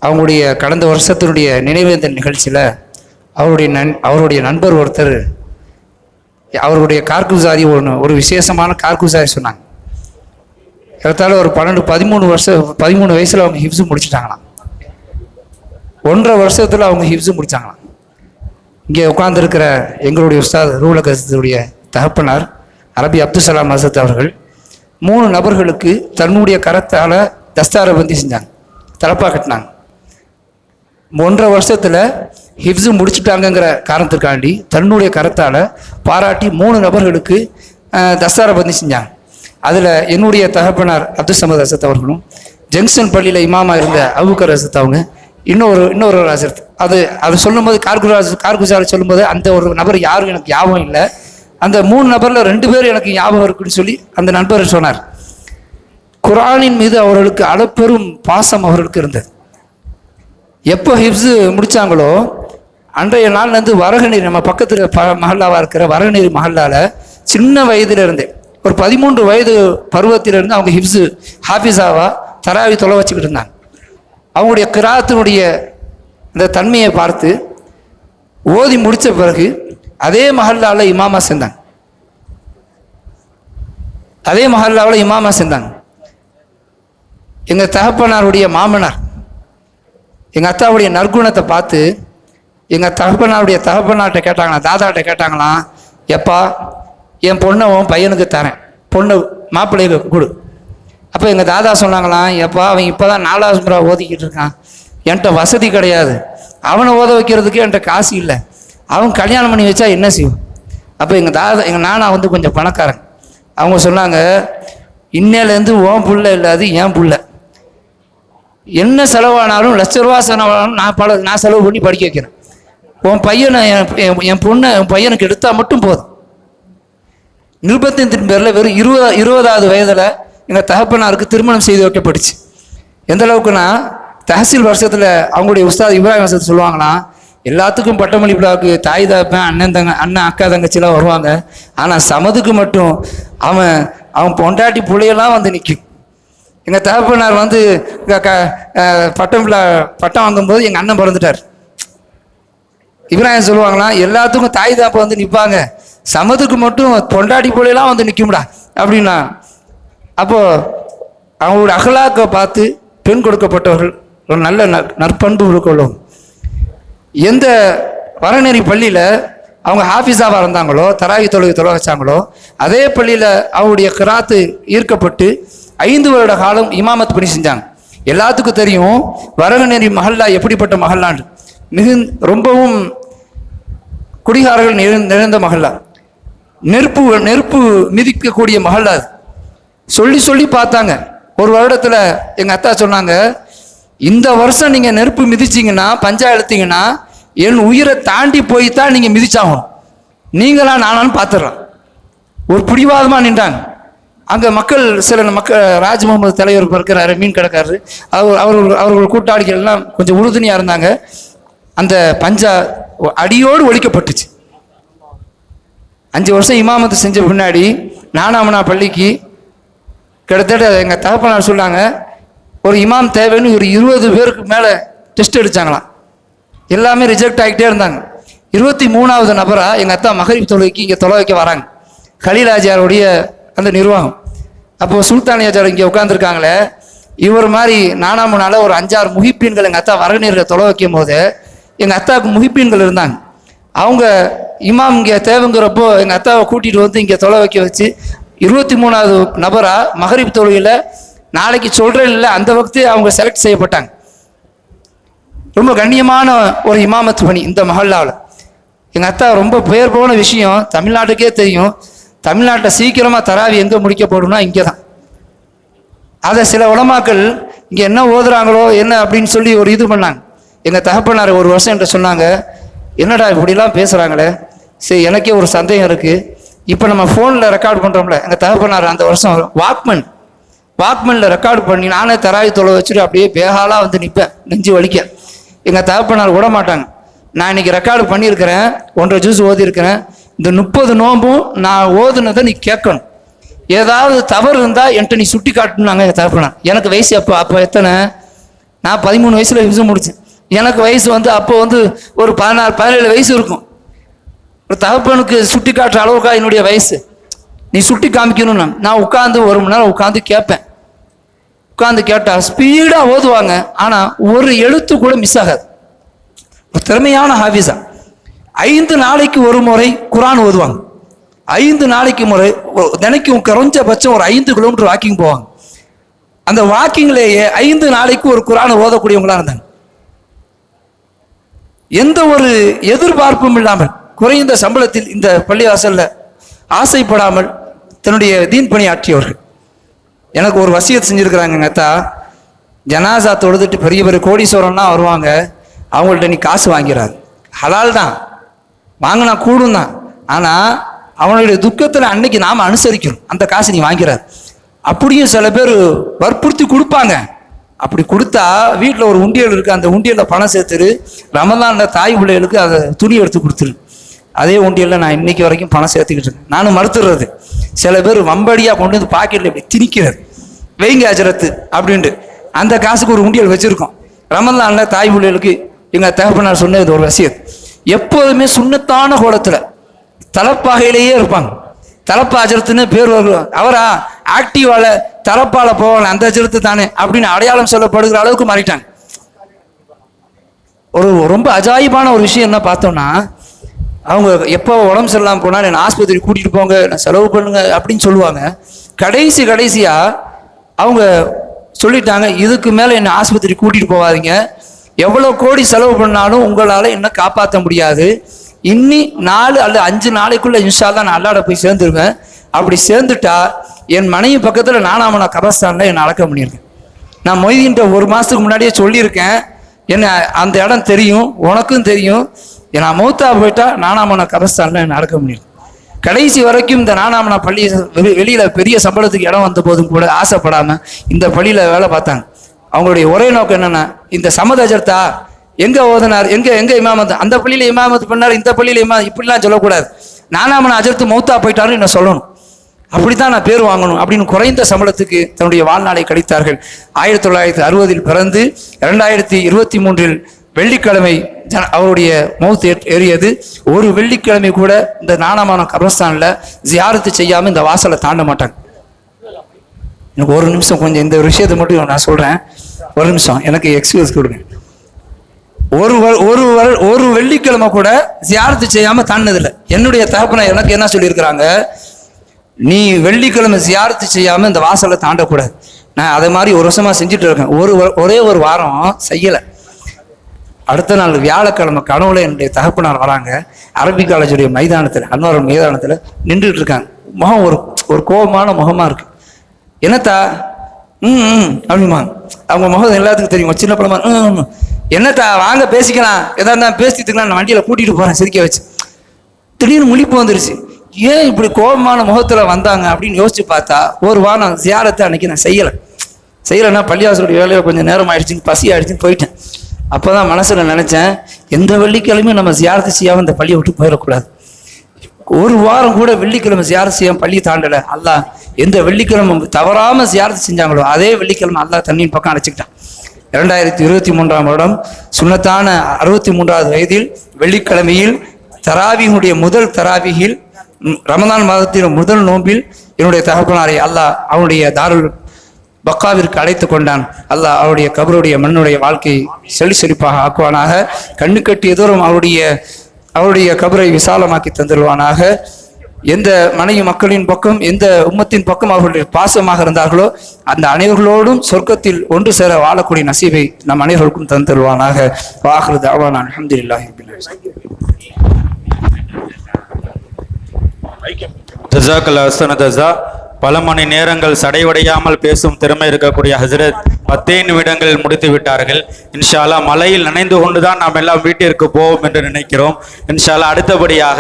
அவங்களுடைய கடந்த வருஷத்தினுடைய நினைவேந்தல் நிகழ்ச்சியில் அவருடைய நண்பர் ஒருத்தர் அவருடைய கார்குசாரி ஒரு விசேஷமான கார்குசாரி சொன்னாங்க. ஏறத்தாழ ஒரு 13 வயசில் அவங்க ஹிப்ஸு முடிச்சுட்டாங்களாம். 1.5 வருஷத்தில் அவங்க ஹிப்ஸு முடித்தாங்களாம். இங்கே உட்கார்ந்துருக்கிற எங்களுடைய உஸ்தாத் ரூலக் ஹசரத்துடைய தகப்பனார் அரபி அப்துல் சலாம் ஹசரத் அவர்கள் 3 நபர்களுக்கு தன்னுடைய கரத்தால் தஸ்தாரை பந்தி செஞ்சாங்க, தலப்பா கட்டினாங்க. 1.5 வருஷத்தில் ஹிப்ஸு முடிச்சுட்டாங்கங்கிற காரணத்திற்காண்டி தன்னுடைய கரத்தால் பாராட்டி 3 நபர்களுக்கு தஸ்தாரை பந்தி செஞ்சாங்க. அதில் என்னுடைய தகப்பனார் அப்துல் சமத் ஹசரத் அவர்களும், ஜங்ஷன் பள்ளியில் இமாமா இருந்த அபூபக்கர் ஹசரத் அவங்க, இன்னொரு ஹசரத். அது சொல்லும்போது கார்குசாரி சொல்லும்போது அந்த ஒரு நபர் யாரும் எனக்கு ஞாபகம் இல்லை. அந்த 3 நபரில் 2 பேர் எனக்கு ஞாபகம் இருக்குன்னு சொல்லி அந்த நண்பர் சொன்னார். குர்ஆனின் மீது அவர்களுக்கு அளப்பெரும் பாசம் அவர்களுக்கு இருந்தது. எப்போ ஹிப்ஸு முடித்தாங்களோ அன்றைய நாள்லேருந்து வரகநீர், நம்ம பக்கத்தில் மஹல்லாவாக இருக்கிற வரகநீர் மஹல்லாவில் சின்ன வயதில் இருந்து ஒரு 13 வயது பருவத்திலிருந்து அவங்க ஹிப்ஸு ஹாஃபிஸாவா தராவி தொலை வச்சுக்கிட்டு இருந்தாங்க. அவங்களுடைய கிராத்தினுடைய இந்த தன்மையை பார்த்து ஓதி முடித்த பிறகு அதே மஹல்லாவில் இமாமா சேர்ந்தாங்க. அதே மஹல்லாவில் இமாமா சேர்ந்தாங்க. எங்கள் தகப்பனாருடைய மாமனார் எங்கள் அத்தாவுடைய நற்குணத்தை பார்த்து எங்கள் தகப்பனார்கிட்ட கேட்டாங்களாம், தாதாட்ட கேட்டாங்களாம், எப்பா என் பொண்ணை உன் பையனுக்கு தரேன், பொண்ணு மாப்பிள்ளைக்கு கொடு. அப்போ எங்கள் தாதா சொன்னாங்களாம், எப்பா அவன் இப்போ தான் 4வது முறை ஓதிக்கிட்டு இருக்கான், என்கிட்ட வசதி கிடையாது, அவனை ஓத வைக்கிறதுக்கு என்கிட்ட காசு இல்லை, அவன் கல்யாணம் பண்ணி வச்சா என்ன செய்யும்? அப்போ எங்கள் நானா வந்து கொஞ்சம் பணக்காரன். அவங்க சொன்னாங்க, இன்னையிலேருந்து உன் புள்ள இல்லாது என் புள்ள, என்ன செலவானாலும் ₹1,00,000 செலவானாலும் நான் செலவு பண்ணி படிக்க வைக்கிறேன். உன் பையனை என் பொண்ணை என் பையனுக்கு எடுத்தால் மட்டும் போதும். நிர்பந்தத்தின் பேரில் வெறும் 20வது வயதில் எங்கள் தகப்பனாருக்கு திருமணம் செய்து வைக்கப்பட்டுச்சு. எந்த அளவுக்குன்னா, தஹசீல் வருஷத்தில் அவங்களுடைய உஸ்தாத் இப்ராஹிம் வருஷத்தை சொல்லுவாங்களாம், எல்லாத்துக்கும் பட்டமளி விழாவுக்கு தாய் தாப்பேன் அண்ணன் அக்கா தங்கச்சிலாம் வருவாங்க, ஆனால் சமதுக்கு மட்டும் அவன் பொண்டாட்டி பிள்ளையெல்லாம் வந்து நிற்கும். எங்கள் தகப்பனார் வந்து பட்டம் வாங்கும்போது எங்கள் அண்ணன் பிறந்துட்டார். இப்ராஹிம் சொல்லுவாங்களாம், எல்லாத்துக்கும் தாய் தாப்பை வந்து நிற்பாங்க, சமதுக்கு மட்டும் பொண்டாட்டி பிள்ளையெல்லாம் வந்து நிற்கும்டா அப்படின்னா. அப்போது அவங்களோட அகலாக்கை பார்த்து பெண் கொடுக்கப்பட்டவர்கள் ஒரு நல்ல நற்பண்பு கொள்ளும். எந்த வரநெறி பள்ளியில் அவங்க ஹாஃபிஸாவாக இருந்தாங்களோ, தராவி தொலை வச்சாங்களோ, அதே பள்ளியில் அவருடைய கிராத்து ஈர்க்கப்பட்டு 5 வருட காலம் இமாமத் பணி செஞ்சாங்க. எல்லாத்துக்கும் தெரியும் வரநெறி மஹல்லா எப்படிப்பட்ட மஹல்லான்னு. ரொம்பவும் குடிகாரர்கள் நிறைந்த மஹல்லா, நெருப்பு மிதிக்கக்கூடிய மஹல்லா. சொல்லி பார்த்தாங்க. ஒரு வருடத்தில் எங்கள் அத்தா சொன்னாங்க, இந்த வருஷம் நீங்கள் நெருப்பு மிதிச்சிங்கன்னா, பஞ்சா எழுத்தீங்கன்னா, என் உயிரை தாண்டி போய் தான் நீங்கள் மிதிச்சாகணும், நீங்களா நானான்னு பார்த்துடலாம். ஒரு பிடிவாதமாக நின்றாங்க. அங்கே சில மக்கள், ராஜ் முகமது தலைவர் இருக்கிறாரு, மீன் கடைக்காரரு, அவர்கள் கூட்டாளிகள் எல்லாம் கொஞ்சம் உறுதுணையாக இருந்தாங்க. அந்த பஞ்சா அடியோடு ஒழிக்கப்பட்டுச்சு. 5 வருஷம் இமாமத்து செஞ்ச பின்னாடி நானாமனா பள்ளிக்கு கிட்டத்தட்ட எங்கள் தகப்பனார் சொன்னாங்க, ஒரு இமாம் தேவைன்னு ஒரு 20 பேருக்கு மேலே டெஸ்ட் அடித்தாங்களாம். எல்லாமே ரிஜெக்ட் ஆகிட்டே இருந்தாங்க. 23வது நபராக எங்கள் அத்தா மகரிப் தொழுகைக்கு இங்கே தொலை வைக்க வராங்க. கலீல் ஆஜியாருடைய அந்த நிர்வாகம். அப்போது சுல்தான் ஆஜியார் இங்கே உட்காந்துருக்காங்களே, இவர் மாதிரி நானாமனால ஒரு 5-6 முஹிப்பீன்கள் எங்கள் அத்தா வரநீரில் தொலை வைக்கும் போது எங்கள் அத்தாவுக்கு முஹிப்பீன்கள் இருந்தாங்க. அவங்க இமாம் இங்கே தேவைங்கிறப்போ எங்கள் அத்தாவை கூட்டிகிட்டு வந்து இங்கே தொலை வைக்க வச்சு 23வது நபராக மகரிப் தொழுகையில் நாளைக்கு சொல்கிறேன் இல்லை, அந்த வக்தே அவங்க செலக்ட் செய்யப்பட்டாங்க. ரொம்ப கண்ணியமான ஒரு இமாமத் பணி இந்த மஹல்லாவில். எங்கள் அத்தா ரொம்ப பெயர் போன விஷயம் தமிழ்நாட்டுக்கே தெரியும். தமிழ்நாட்டில் சீக்கிரமாக தராவி எங்கே முடிக்கப்படும்னா இங்கே தான். அதை சில உலமாக்கள் இங்கே என்ன ஓதுறாங்களோ என்ன அப்படின்னு சொல்லி ஒரு இது பண்ணாங்க. எங்கள் தகப்பனார் ஒரு வருஷம் என்கிட்ட சொன்னாங்க, என்னடா இப்படிலாம் பேசுகிறாங்களே, சரி எனக்கே ஒரு சந்தேகம் இருக்குது. இப்போ நம்ம ஃபோனில் ரெக்கார்டு பண்ணுறோம்ல, எங்கள் தகப்பனார் அந்த வருஷம் வாக்மேனில் ரெக்கார்டு பண்ணி நானே தராவி தொலை வச்சுட்டு அப்படியே பேகாலாக வந்து நிற்பேன், நெஞ்சு வலிக்க. எங்கள் தகப்பனார் விட மாட்டாங்க. நான் இன்னைக்கு ரெக்கார்டு பண்ணியிருக்கிறேன், 1.5 ஜூஸ் ஓதியிருக்கிறேன், இந்த 30 நோம்பும் நான் ஓதுனதை நீ கேட்கணும், ஏதாவது தவறு இருந்தால் என்கிட்ட நீ சுட்டி காட்டணும்னாங்க எங்கள் தகப்பனார். எனக்கு வயசு அப்போ எத்தனை, நான் 13 வயசில் விசு முடித்தேன். எனக்கு வயசு வந்து அப்போ வந்து ஒரு 16-17 வயசு இருக்கும். ஒரு தகப்பனுக்கு சுட்டி காட்டுற அளவுக்கா என்னுடைய வயசு, நீ சுட்டி காமிக்கணும்னா நான் உட்காந்து 1 மணி நேரம் உட்காந்து கேட்பேன். உட்காந்து கேட்டால் ஸ்பீடாக ஓதுவாங்க, ஆனால் ஒரு எழுத்து கூட மிஸ் ஆகாது. ஒரு திறமையான ஹாஃபிஸா. 5 நாளைக்கு ஒரு முறை குரான் ஓதுவாங்க. 5 நாளைக்கு முறை, தினைக்கும் குறைஞ்சபட்சம் ஒரு 5 கிலோமீட்டர் வாக்கிங் போவாங்க. அந்த வாக்கிங்லேயே 5 நாளைக்கு ஒரு குரானை ஓதக்கூடியவங்களா இருந்தாங்க. எந்த ஒரு எதிர்பார்ப்பும் இல்லாமல் குறைந்த சம்பளத்தில் இந்த பள்ளிவாசல்ல ஆசைப்படாமல் தன்னுடைய தீன் பணி ஆற்றியவர்கள். எனக்கு ஒரு வசியத் செஞ்சுருக்கிறாங்க எங்கள் அத்தா, ஜனாசா தொழுதுட்டு பெரிய பெரிய கோடீஸ்வரம்லாம் வருவாங்க, அவங்கள்ட்ட நீ காசு வாங்கிறாரு, ஹலால் தான், வாங்கினா கூடும் தான், ஆனால் அவனுடைய துக்கத்தில் அன்னைக்கு நாம் அனுசரிக்கணும், அந்த காசு நீ வாங்கிறாரு. அப்படியும் சில பேர் வற்புறுத்தி கொடுப்பாங்க. அப்படி கொடுத்தா வீட்டில் ஒரு உண்டியல் இருக்குது, அந்த உண்டியலில் பணம் சேர்த்துரு, ரமலானில் தாய் பிள்ளைகளுக்கு அதை துணி எடுத்து கொடுத்துரு. அதே உண்டியலில் நான் இன்னைக்கு வரைக்கும் பணம் சேர்த்துக்கிட்டு இருக்கேன். நானும் மறுத்துடுறது. சில பேர் வம்படியாக கொண்டு வந்து பாக்கெட்டில் இப்படி திணிக்கிறது, வைங்க அஜரத்து அப்படின்ட்டு. அந்த காசுக்கு ஒரு உண்டியல் வச்சுருக்கோம். ரமலானில் தாய் பிள்ளைகளுக்கு எங்கள் தகப்பனார் சொன்ன இது ஒரு வசியத். எப்போதுமே சுண்ணத்தான கோலத்தில் தலப்பாகையிலேயே இருப்பாங்க. தலப்பா அஜரத்துன்னு பேர் வரும். அவரா ஆக்டிவால தலப்பால போவாங்க, அந்த அஜரத்து தானே அப்படின்னு அடையாளம் சொல்லப்படுகிற அளவுக்கு மாறிட்டாங்க. ஒரு ரொம்ப அஜாயிபான ஒரு விஷயம் என்ன பார்த்தோம்னா, அவங்க எப்போ உடம்பு சரியில்லாமல் போனால் என்னை ஆஸ்பத்திரி கூட்டிகிட்டு போங்க, நான் செலவு பண்ணுங்க அப்படின்னு சொல்லுவாங்க. கடைசியாக அவங்க சொல்லிட்டாங்க, இதுக்கு மேலே என்னை ஆஸ்பத்திரி கூட்டிகிட்டு போகாதீங்க, எவ்வளோ கோடி செலவு பண்ணாலும் உங்களால் என்ன காப்பாற்ற முடியாது, இன்னி 4 அல்லது 5 நாளைக்குள்ளே இன்ஷா அல்லாஹ் நான் அல்லாஹ்ட போய் சேர்ந்துருவேன். அப்படி சேர்ந்துட்டா என் மனைவி பக்கத்தில் நானாமனா கபர்ஸ்தானில் என்னை அடக்க பண்ணியிருக்கேன். நான் மொய்தீன்ட்ட 1 மாதத்துக்கு முன்னாடியே சொல்லியிருக்கேன், என்ன அந்த இடம் தெரியும், உனக்கும் தெரியும், நான் மௌத்தா போயிட்டா நானாமனா கபர்ஸ்தானில் என்னை அடக்க பண்ணியிருக்கேன். கடைசி வரைக்கும் இந்த நானாமனா பள்ளி வெளியில் பெரிய சம்பளத்துக்கு இடம் வந்த போதும் கூட ஆசைப்படாமல் இந்த பள்ளியில் வேலை பார்த்தாங்க. அவங்களுடைய ஒரே நோக்கம் என்னென்னா, இந்த சமத அஜர்த்தா எங்கே ஓதனார், எங்கே இமாமத்து, அந்த பள்ளியில் இமாமத்து பண்ணார், இந்த பள்ளியில் இப்படிலாம் சொல்லக்கூடாது, நானாமனா அஜர்த்து மௌத்தா போயிட்டாருன்னு என்ன சொல்லணும், அப்படித்தான் நான் பேர் வாங்கணும் அப்படின்னு குறைந்த சம்பளத்துக்கு தன்னுடைய வாழ்நாளை கழித்தார்கள். 1960 பிறந்து 2023 வெள்ளிக்கிழமை அவருடைய மௌத் ஏறியது. ஒரு வெள்ளிக்கிழமை கூட இந்த நானாமனா கபர்ஸ்தானில் ஜியாரத்து செய்யாமல் இந்த வாசலை தாண்ட மாட்டாங்க. எனக்கு ஒரு நிமிஷம் கொஞ்சம் இந்த விஷயத்தை மட்டும் நான் சொல்கிறேன், ஒரு நிமிஷம் எனக்கு எக்ஸ்கியூஸ் கொடுங்க. ஒரு வெள்ளிக்கிழமை கூட ஜியாரத்து செய்யாமல் தாண்டினதில்லை. என்னுடைய தகப்பனை எனக்கு என்ன சொல்லியிருக்கிறாங்க, நீ வெள்ளிக்கிழமை ஜியாரத்து செய்யாமல் இந்த வாசலை தாண்டக்கூடாது. நான் அதை மாதிரி 1 வருஷமாக செஞ்சுட்டு இருக்கேன். ஒரே ஒரு வாரம் செய்யலை. அடுத்த நாள் வியாழக்கிழமை கனவுல என்னுடைய தகப்பனார் வராங்க. அரபி காலேஜுடைய மைதானத்தில், அன்வார் மைதானத்தில் நின்றுட்டு இருக்காங்க. முகம் ஒரு கோபமான முகமாக இருக்கு. என்னத்தா அப்படிமா, அவங்க முகம் எல்லாத்துக்கும் தெரியும், சின்ன பழமா. என்னத்தா வாங்க பேசிக்கலாம், எதா இருந்தால் பேசிட்டுக்கலாம், நான் வண்டியில் கூட்டிகிட்டு போகிறேன் சிரிக்க வச்சு. திடீர்னு முழிப்பு வந்துருச்சு. ஏன் இப்படி கோபமான முகத்தில் வந்தாங்க அப்படின்னு யோசிச்சு பார்த்தா, ஒரு வாரம் ஜியாரத்தை அன்னைக்கு நான் செய்யலைன்னா பள்ளிவாசலுடைய வேலையில் கொஞ்சம் நேரம் ஆயிடுச்சுன்னு பசி ஆயிடுச்சுன்னு போயிட்டேன். அப்போ தான் மனசில் நினச்சேன், எந்த வெள்ளிக்கிழமையும் நம்ம ஜியாரத்து செய்யாமல் இந்த பள்ளியை விட்டு போயிடக்கூடாது. ஒரு வாரம் கூட வெள்ளிக்கிழமை ஜியாரத்து செய்யாமல் பள்ளி தாண்டலை. அல்லாஹ் எந்த வெள்ளிக்கிழமை தவறாமல் ஜியாரத்து செஞ்சாங்களோ அதே வெள்ளிக்கிழமை அல்லாஹ் தண்ணியின் பக்கம் அடைச்சிக்கிட்டான். 2023 வருடம் சுன்னத்தான 63வது வயதில் வெள்ளிக்கிழமையில் தராவியினுடைய முதல் தராவியில் ரமதான் மாதத்தின் முதல் நோம்பில் என்னுடைய தகப்பனாரை அல்லாஹ் அவனுடைய தாருல் பக்காவிற்கு அழைத்து கொண்டான். அல்லாஹ் அவருடைய கபருடைய மண்ணுடைய வாழ்க்கை செழிப்பாக ஆக்குவானாக. கண்ணு கட்டிய தூரம் அவருடைய கபரை விசாலமாக்கி தந்துடுவானாக. எந்த மனைவி மக்களின் பக்கம், எந்த உம்மத்தின் பக்கம் அவர்களுடைய பாசமாக இருந்தார்களோ அந்த அனைவர்களோடும் சொர்க்கத்தில் ஒன்று சேர வாழக்கூடிய நசீபை நம் அனைவருக்கும் தந்துடுவானாக. வாஹிரு தஅவானா அல்ஹம்துலில்லாஹி ரப்பில் ஆலமீன். ஜஸாக்கல்லாஹு அஹ்ஸன ஜஸா. பல மணி நேரங்கள் சடைவடையாமல் பேசும் திறமை இருக்கக்கூடிய ஹஜ்ரத் 10 நிமிடங்களில் முடித்து விட்டார்கள். இன்ஷா அல்லாஹ் மலையில் நனைந்து கொண்டுதான் நாம் எல்லாம் வீட்டிற்கு போவோம் என்று நினைக்கிறோம். இன்ஷா அல்லாஹ் அடுத்தபடியாக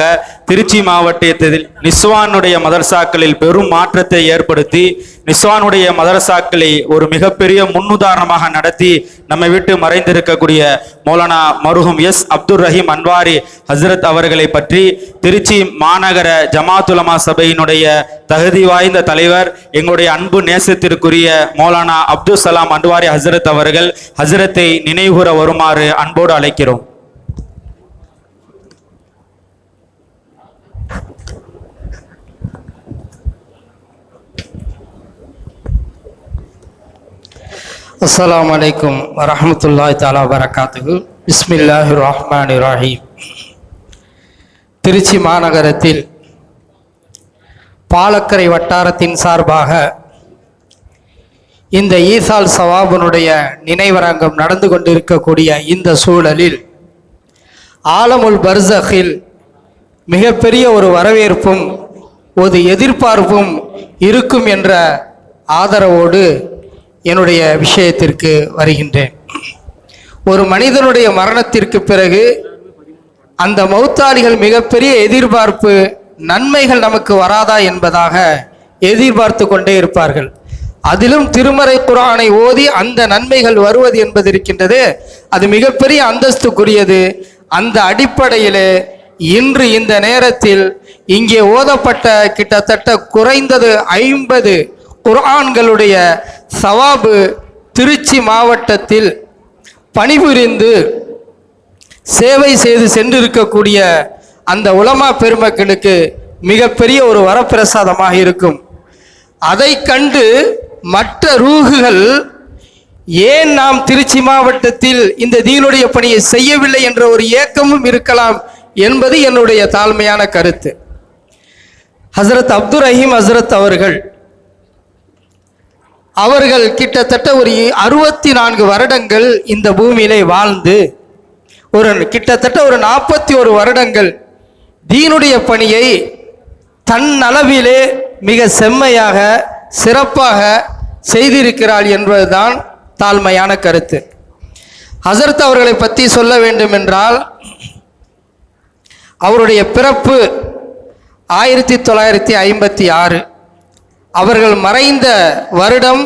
திருச்சி மாவட்டத்தில் நிஸ்வானுடைய மதரசாக்களில் பெரும் மாற்றத்தை ஏற்படுத்தி நிஸ்வானுடைய மதரசாக்களை ஒரு மிகப்பெரிய முன்னுதாரணமாக நடத்தி நம்மை விட்டு மறைந்திருக்கக்கூடிய மௌலானா மருகும் எஸ் அப்துல் ரஹீம் அன்வாரி ஹசரத் அவர்களை பற்றி திருச்சி மாநகர ஜமாத் உலமா சபையினுடைய தகுதி வாய்ந்த தலைவர் எங்களுடைய அன்பு நேசத்திற்குரிய மௌலானா அப்துல் சலாம் அன்வாரி ஹசரத் அவர்கள் ஹசரத்தை நினைவுகூர வருமாறு அன்போடு அழைக்கிறோம். அஸ்ஸலாமு அலைக்கும் வரஹ்மத்துல்லாஹி தஆலா வபரகாத்துஹு. பிஸ்மில்லாஹிர் ரஹ்மானிர் ரஹீம். திருச்சி மாநகரத்தில் பாலக்கரை வட்டாரத்தின் சார்பாக இந்த ஈசால் சவாபனுடைய நினைவரங்கம் நடந்து கொண்டிருக்கக்கூடிய இந்த சூழலில் ஆலமுல் பர்ஸகில் மிகப்பெரிய ஒரு வரவேற்பும் ஒரு எதிர்பார்ப்பும் இருக்கும் என்ற ஆதரவோடு என்னுடைய விஷயத்திற்கு வருகின்றேன். ஒரு மனிதனுடைய மரணத்திற்கு பிறகு அந்த மௌத்தாளிகள் மிகப்பெரிய எதிர்பார்ப்பு, நன்மைகள் நமக்கு வராதா என்பதாக எதிர்பார்த்து கொண்டே இருப்பார்கள். அதிலும் திருமறை குர்ஆனை ஓதி அந்த நன்மைகள் வருவது என்பது இருக்கின்றது, அது மிகப்பெரிய அந்தஸ்துக்குரியது. அந்த அடிப்படையில் இன்று இந்த நேரத்தில் இங்கே ஓதப்பட்ட கிட்டத்தட்ட குறைந்தது 50 குர்ஆன்களுடைய சவாபு திருச்சி மாவட்டத்தில் பணிபுரிந்து சேவை செய்து சென்றிருக்கக்கூடிய அந்த உலமா பெருமக்களுக்கு மிகப்பெரிய ஒரு வரப்பிரசாதமாக இருக்கும். அதை கண்டு மற்ற ரூகுகள் ஏன் நாம் திருச்சி மாவட்டத்தில் இந்த தீனுடைய பணியை செய்யவில்லை என்ற ஒரு ஏக்கமும் இருக்கலாம் என்பது என்னுடைய தாழ்மையான கருத்து. ஹசரத் அப்துல் ரஹீம் ஹசரத் அவர்கள் கிட்டத்தட்ட ஒரு 64 வருடங்கள் இந்த பூமியிலே வாழ்ந்து கிட்டத்தட்ட ஒரு 41 வருடங்கள் தீனுடைய பணியை தன்னளவிலே மிக செம்மையாக சிறப்பாக செய்திருக்கிறாள் என்பதுதான் தாழ்மையான கருத்து. ஹசரத் அவர்களை பற்றி சொல்ல வேண்டும் என்றால், அவருடைய பிறப்பு 1956, அவர்கள் மறைந்த வருடம்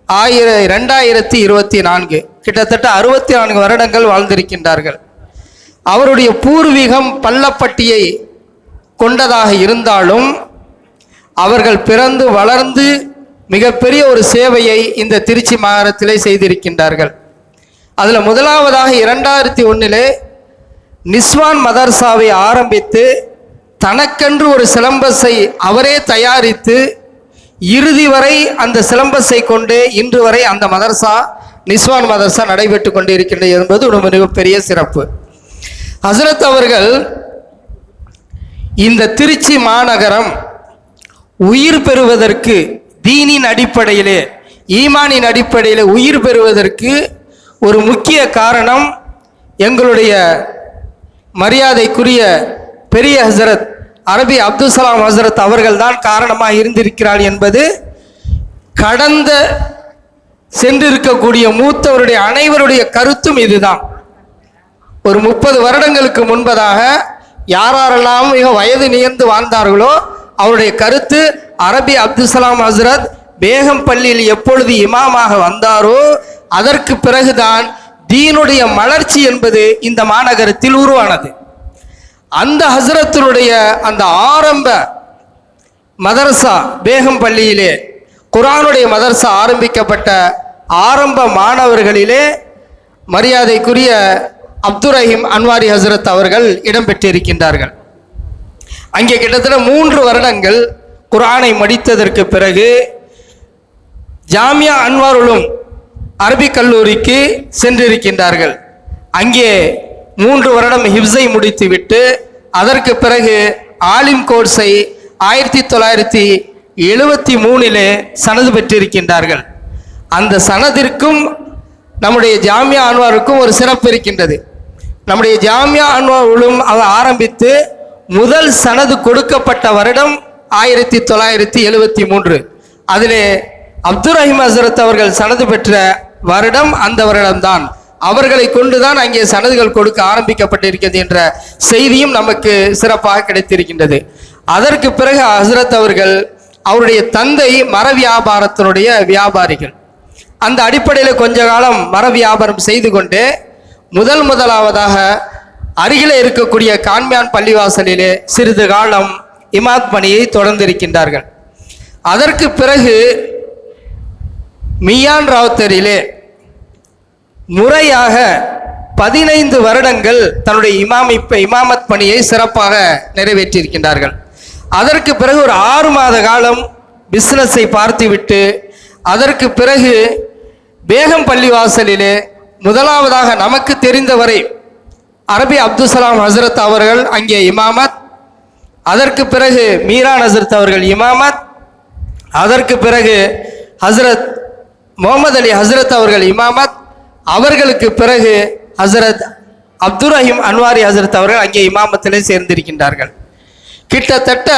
2024, கிட்டத்தட்ட 64 வருடங்கள் வாழ்ந்திருக்கின்றார்கள். அவருடைய பூர்வீகம் பள்ளப்பட்டியை கொண்டதாக இருந்தாலும் அவர்கள் பிறந்து வளர்ந்து மிகப்பெரிய ஒரு சேவையை இந்த திருச்சி மாநகரத்திலே செய்திருக்கின்றார்கள். அதில் முதலாவதாக 2001 நிஸ்வான் மதர்சாவை ஆரம்பித்து தனக்கென்று ஒரு சிலம்பஸை அவரே தயாரித்து இறுதி வரை அந்த சிலம்பஸை கொண்டு இன்று வரை அந்த மதர்சா நிஸ்வான் மதர்சா நடைபெற்று கொண்டு இருக்கின்றது என்பது ஒரு மிகப்பெரிய சிறப்பு. ஹசரத் அவர்கள் இந்த திருச்சி மாநகரம் உயிர் பெறுவதற்கு தீனின் அடிப்படையிலே ஈமானின் அடிப்படையிலே உயிர் பெறுவதற்கு ஒரு முக்கிய காரணம் எங்களுடைய மரியாதைக்குரிய பெரிய ஹசரத் அரபி அப்துல் சலாம் ஹசரத் அவர்கள் தான் காரணமாக இருந்திருக்கிறார் என்பது கடந்த சென்றிருக்கக்கூடிய மூத்தவருடைய அனைவருடைய கருத்தும் இதுதான். ஒரு 30 வருடங்களுக்கு முன்பதாக யாரெல்லாம் மிக வயது நியர்ந்து வாழ்ந்தார்களோ அவருடைய கருத்து, அரபி அப்துல் சலாம் ஹசரத் பேகம் பள்ளியில் எப்பொழுது இமாமாக வந்தாரோ அதற்கு பிறகுதான் தீனுடைய மலர்ச்சி என்பது இந்த மாநகரத்தில் உருவானது. அந்த ஹசரத்தினுடைய அந்த ஆரம்ப மதரசா பேகம் பள்ளியிலே குர்ஆனுடைய மதரசா ஆரம்பிக்கப்பட்ட ஆரம்ப மாணவர்களிலே மரியாதைக்குரிய அப்துல் ரஹீம் அன்வாரி ஹசரத் அவர்கள் இடம்பெற்றிருக்கின்றார்கள். அங்கே கிட்டத்தட்ட 3 வருடங்கள் குர்ஆனை முடித்ததற்கு பிறகு ஜாமியா அன்வார் உலூம் அரபிக் கல்லூரிக்கு சென்றிருக்கின்றார்கள். அங்கே 3 வருடம் ஹிப்ஸை முடித்துவிட்டு அதற்கு பிறகு ஆலிம் கோர்ஸை 1973 சனது பெற்றிருக்கின்றார்கள். அந்த சனதிற்கும் நம்முடைய ஜாமியா அன்வாருக்கும் ஒரு சிறப்பு இருக்கின்றது. நம்முடைய ஜாமியா அன்வார் உலூம் ஆரம்பித்து முதல் சனது கொடுக்கப்பட்ட வருடம் 1973. அதிலே அப்துல் ரஹீம் ஹசரத் அவர்கள் சனது பெற்ற வருடம் அந்த வருடம்தான். அவர்களை கொண்டுதான் அங்கே சனதுகள் கொடுக்க ஆரம்பிக்கப்பட்டிருக்கிறது என்ற செய்தியும் நமக்கு சிறப்பாக கிடைத்திருக்கின்றது. அதற்கு பிறகு ஹசரத் அவர்கள் அவருடைய தந்தை மர வியாபாரத்தினுடைய வியாபாரிகள். அந்த அடிப்படையில் கொஞ்ச காலம் மர வியாபாரம் செய்து கொண்டு முதலாவதாக அருகிலே இருக்கக்கூடிய கான்மியான் பள்ளிவாசலிலே சிறிது காலம் இமாத் பணியை தொடர்ந்திருக்கின்றார்கள். அதற்கு பிறகு மியான் ராவுத்தரிலே முறையாக 15 வருடங்கள் தன்னுடைய இமாமத் பணியை சிறப்பாக நிறைவேற்றியிருக்கின்றார்கள். அதற்கு பிறகு ஒரு 6 மாத காலம் பிஸ்னஸை பார்த்துவிட்டு அதற்கு பிறகு பேகம் பள்ளிவாசலிலே முதலாவதாக நமக்கு தெரிந்தவரை அரபி அப்துல் சலாம் ஹசரத் அவர்கள் அங்கே இமாமத், அதற்கு பிறகு மீரான் ஹசரத் அவர்கள் இமாமத், அதற்கு பிறகு ஹசரத் முகமது அலி ஹசரத் அவர்கள் இமாமத், அவர்களுக்கு பிறகு ஹசரத் அப்துல் ரஹீம் அன்வாரி ஹசரத் அவர்கள் அங்கே இமாமத்திலே சேர்ந்திருக்கின்றார்கள். கிட்டத்தட்ட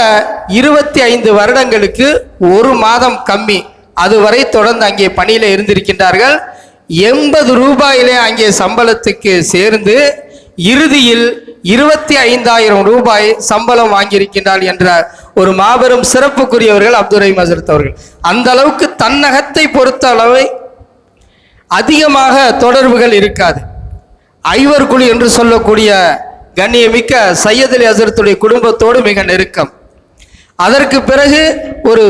25 வருடங்களுக்கு 1 மாதம் கம்மி அதுவரை தொடர்ந்து அங்கே பணியில் இருந்திருக்கின்றார்கள். 80 ரூபாயிலே அங்கே சம்பளத்துக்கு சேர்ந்து இறுதியில் 25,000 ரூபாய் சம்பளம் வாங்கியிருக்கின்றார் என்ற ஒரு மாபெரும் சிறப்புக்குரியவர்கள் அப்துல் ரஹீம் ஹசரத் அவர்கள். அந்த அளவுக்கு தன்னகத்தை பொறுத்த அளவை அதிகமாக தொடர்புகள் இருக்காது. ஐவர் குழு என்று சொல்லக்கூடிய கண்ணியமிக்க சையத் அலி ஹசரத்துடைய குடும்பத்தோடு மிக நெருக்கம். அதற்கு பிறகு ஒரு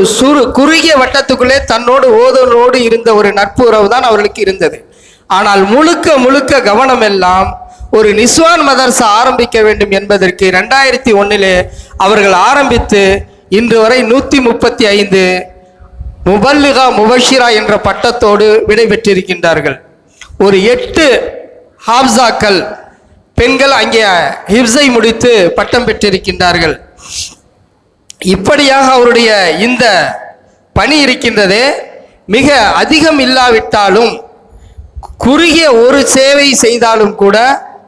குறுகிய வட்டத்துக்குள்ளே தன்னோடு ஓதனோடு இருந்த ஒரு நட்பு உறவு தான் அவர்களுக்கு இருந்தது. ஆனால் முழுக்க முழுக்க கவனம் எல்லாம் ஒரு நிஸ்வான் மதரசா ஆரம்பிக்க வேண்டும் என்பதற்கு 2001 அவர்கள் ஆரம்பித்து இன்று வரை 135 முபல்லிகா முபஷிரா என்ற பட்டத்தோடு விடை பெற்றிருக்கின்றார்கள். ஒரு 8 ஹாப்சாக்கள் பெண்கள் அங்கே ஹிப்ஸை முடித்து பட்டம் பெற்றிருக்கின்றார்கள். இப்படியாக அவருடைய இந்த பணி இருக்கின்றதே, மிக அதிகம் இல்லாவிட்டாலும் குறுகிய ஒரு சேவை செய்தாலும் கூட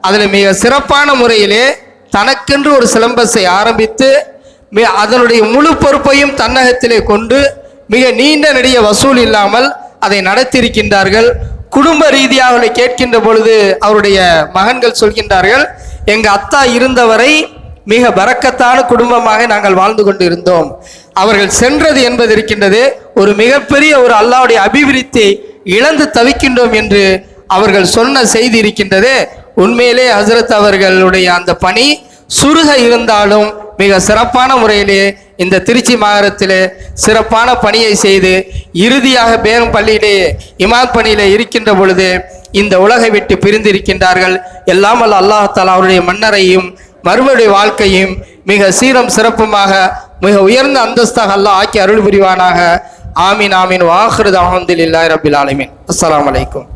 அதில் மிக சிறப்பான முறையிலே தனக்கென்று ஒரு சிலம்பஸை ஆரம்பித்து அதனுடைய முழு பொறுப்பையும் தன்னகத்திலே கொண்டு மிக நீண்ட நெடிய வசூல் இல்லாமல் அதை நடத்தியிருக்கின்றார்கள். குடும்ப ரீதியாக அவர்களை கேட்கின்ற பொழுது அவருடைய மகன்கள் சொல்கின்றார்கள், எங்கள் அத்தா இருந்தவரை மிக பரக்கத்தான குடும்பமாக நாங்கள் வாழ்ந்து கொண்டு இருந்தோம். அவர்கள் சென்றது என்பது இருக்கின்றது, ஒரு மிகப்பெரிய ஒரு அல்லாஹ்வுடைய அபிவிருத்தியை இழந்து தவிக்கின்றோம் என்று அவர்கள் சொன்ன செய்தி இருக்கின்றது. உண்மையிலே ஹசரத் அவர்களுடைய அந்த பணி சுருக இருந்தாலும் மிக சிறப்பான முறையிலே இந்த திருச்சி மாநகரத்திலே சிறப்பான பணியை செய்து இறுதியாக பேரும் பள்ளியிலே இமாம் பணியிலே இருக்கின்ற பொழுது இந்த உலகை விட்டு பிரிந்திருக்கின்றார்கள். எல்லாம் அல்ல அல்லாஹ் தஆலா அவருடைய மன்னரையும் மறுமையுடைய வாழ்க்கையும் மிக சீரம் சிறப்புமாக மிக உயர்ந்த அந்தஸ்தாக அல்லாஹ் ஆக்கி அருள் புரிவானாக. ஆமீன் ஆமீன். வாஹிரு அல்ஹம்துலில்லாஹி ரப்பில் ஆலமீன். அஸ்ஸலாமு அலைக்கும்.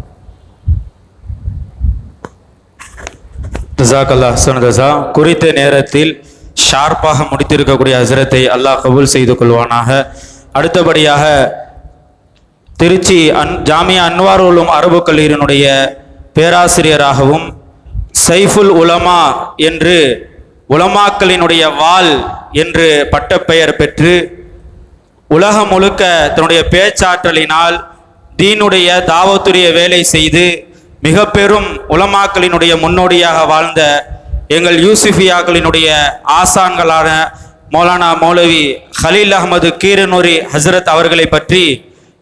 ஜஸாக்கல்லாஹ் ஹஸன் ஜஸா. குறித்த நேரத்தில் ஷார்ப்பாக முடித்திருக்கக்கூடிய ஹசரத்தை அல்லாஹ் கபூல் செய்து கொள்வானாக. அடுத்தபடியாக திருச்சி ஜாமியா அன்வாருல் அரபு கல்லூரியினுடைய பேராசிரியராகவும் சைஃபுல் உலமா என்று உலமாக்களினுடைய வாள் என்று பட்டப்பெயர் பெற்று உலகம் முழுக்க தன்னுடைய பேச்சாற்றலினால் தீனுடைய தாவத்துடைய வேலை செய்து மிக பெரும் உலமாக்களினுடைய முன்னோடியாக வாழ்ந்த எங்கள் யூசுஃபியாக்களினுடைய ஆசான்களான மௌலானா மௌலவி ஹலீல் அஹமது கீரனூரி ஹசரத் அவர்களை பற்றி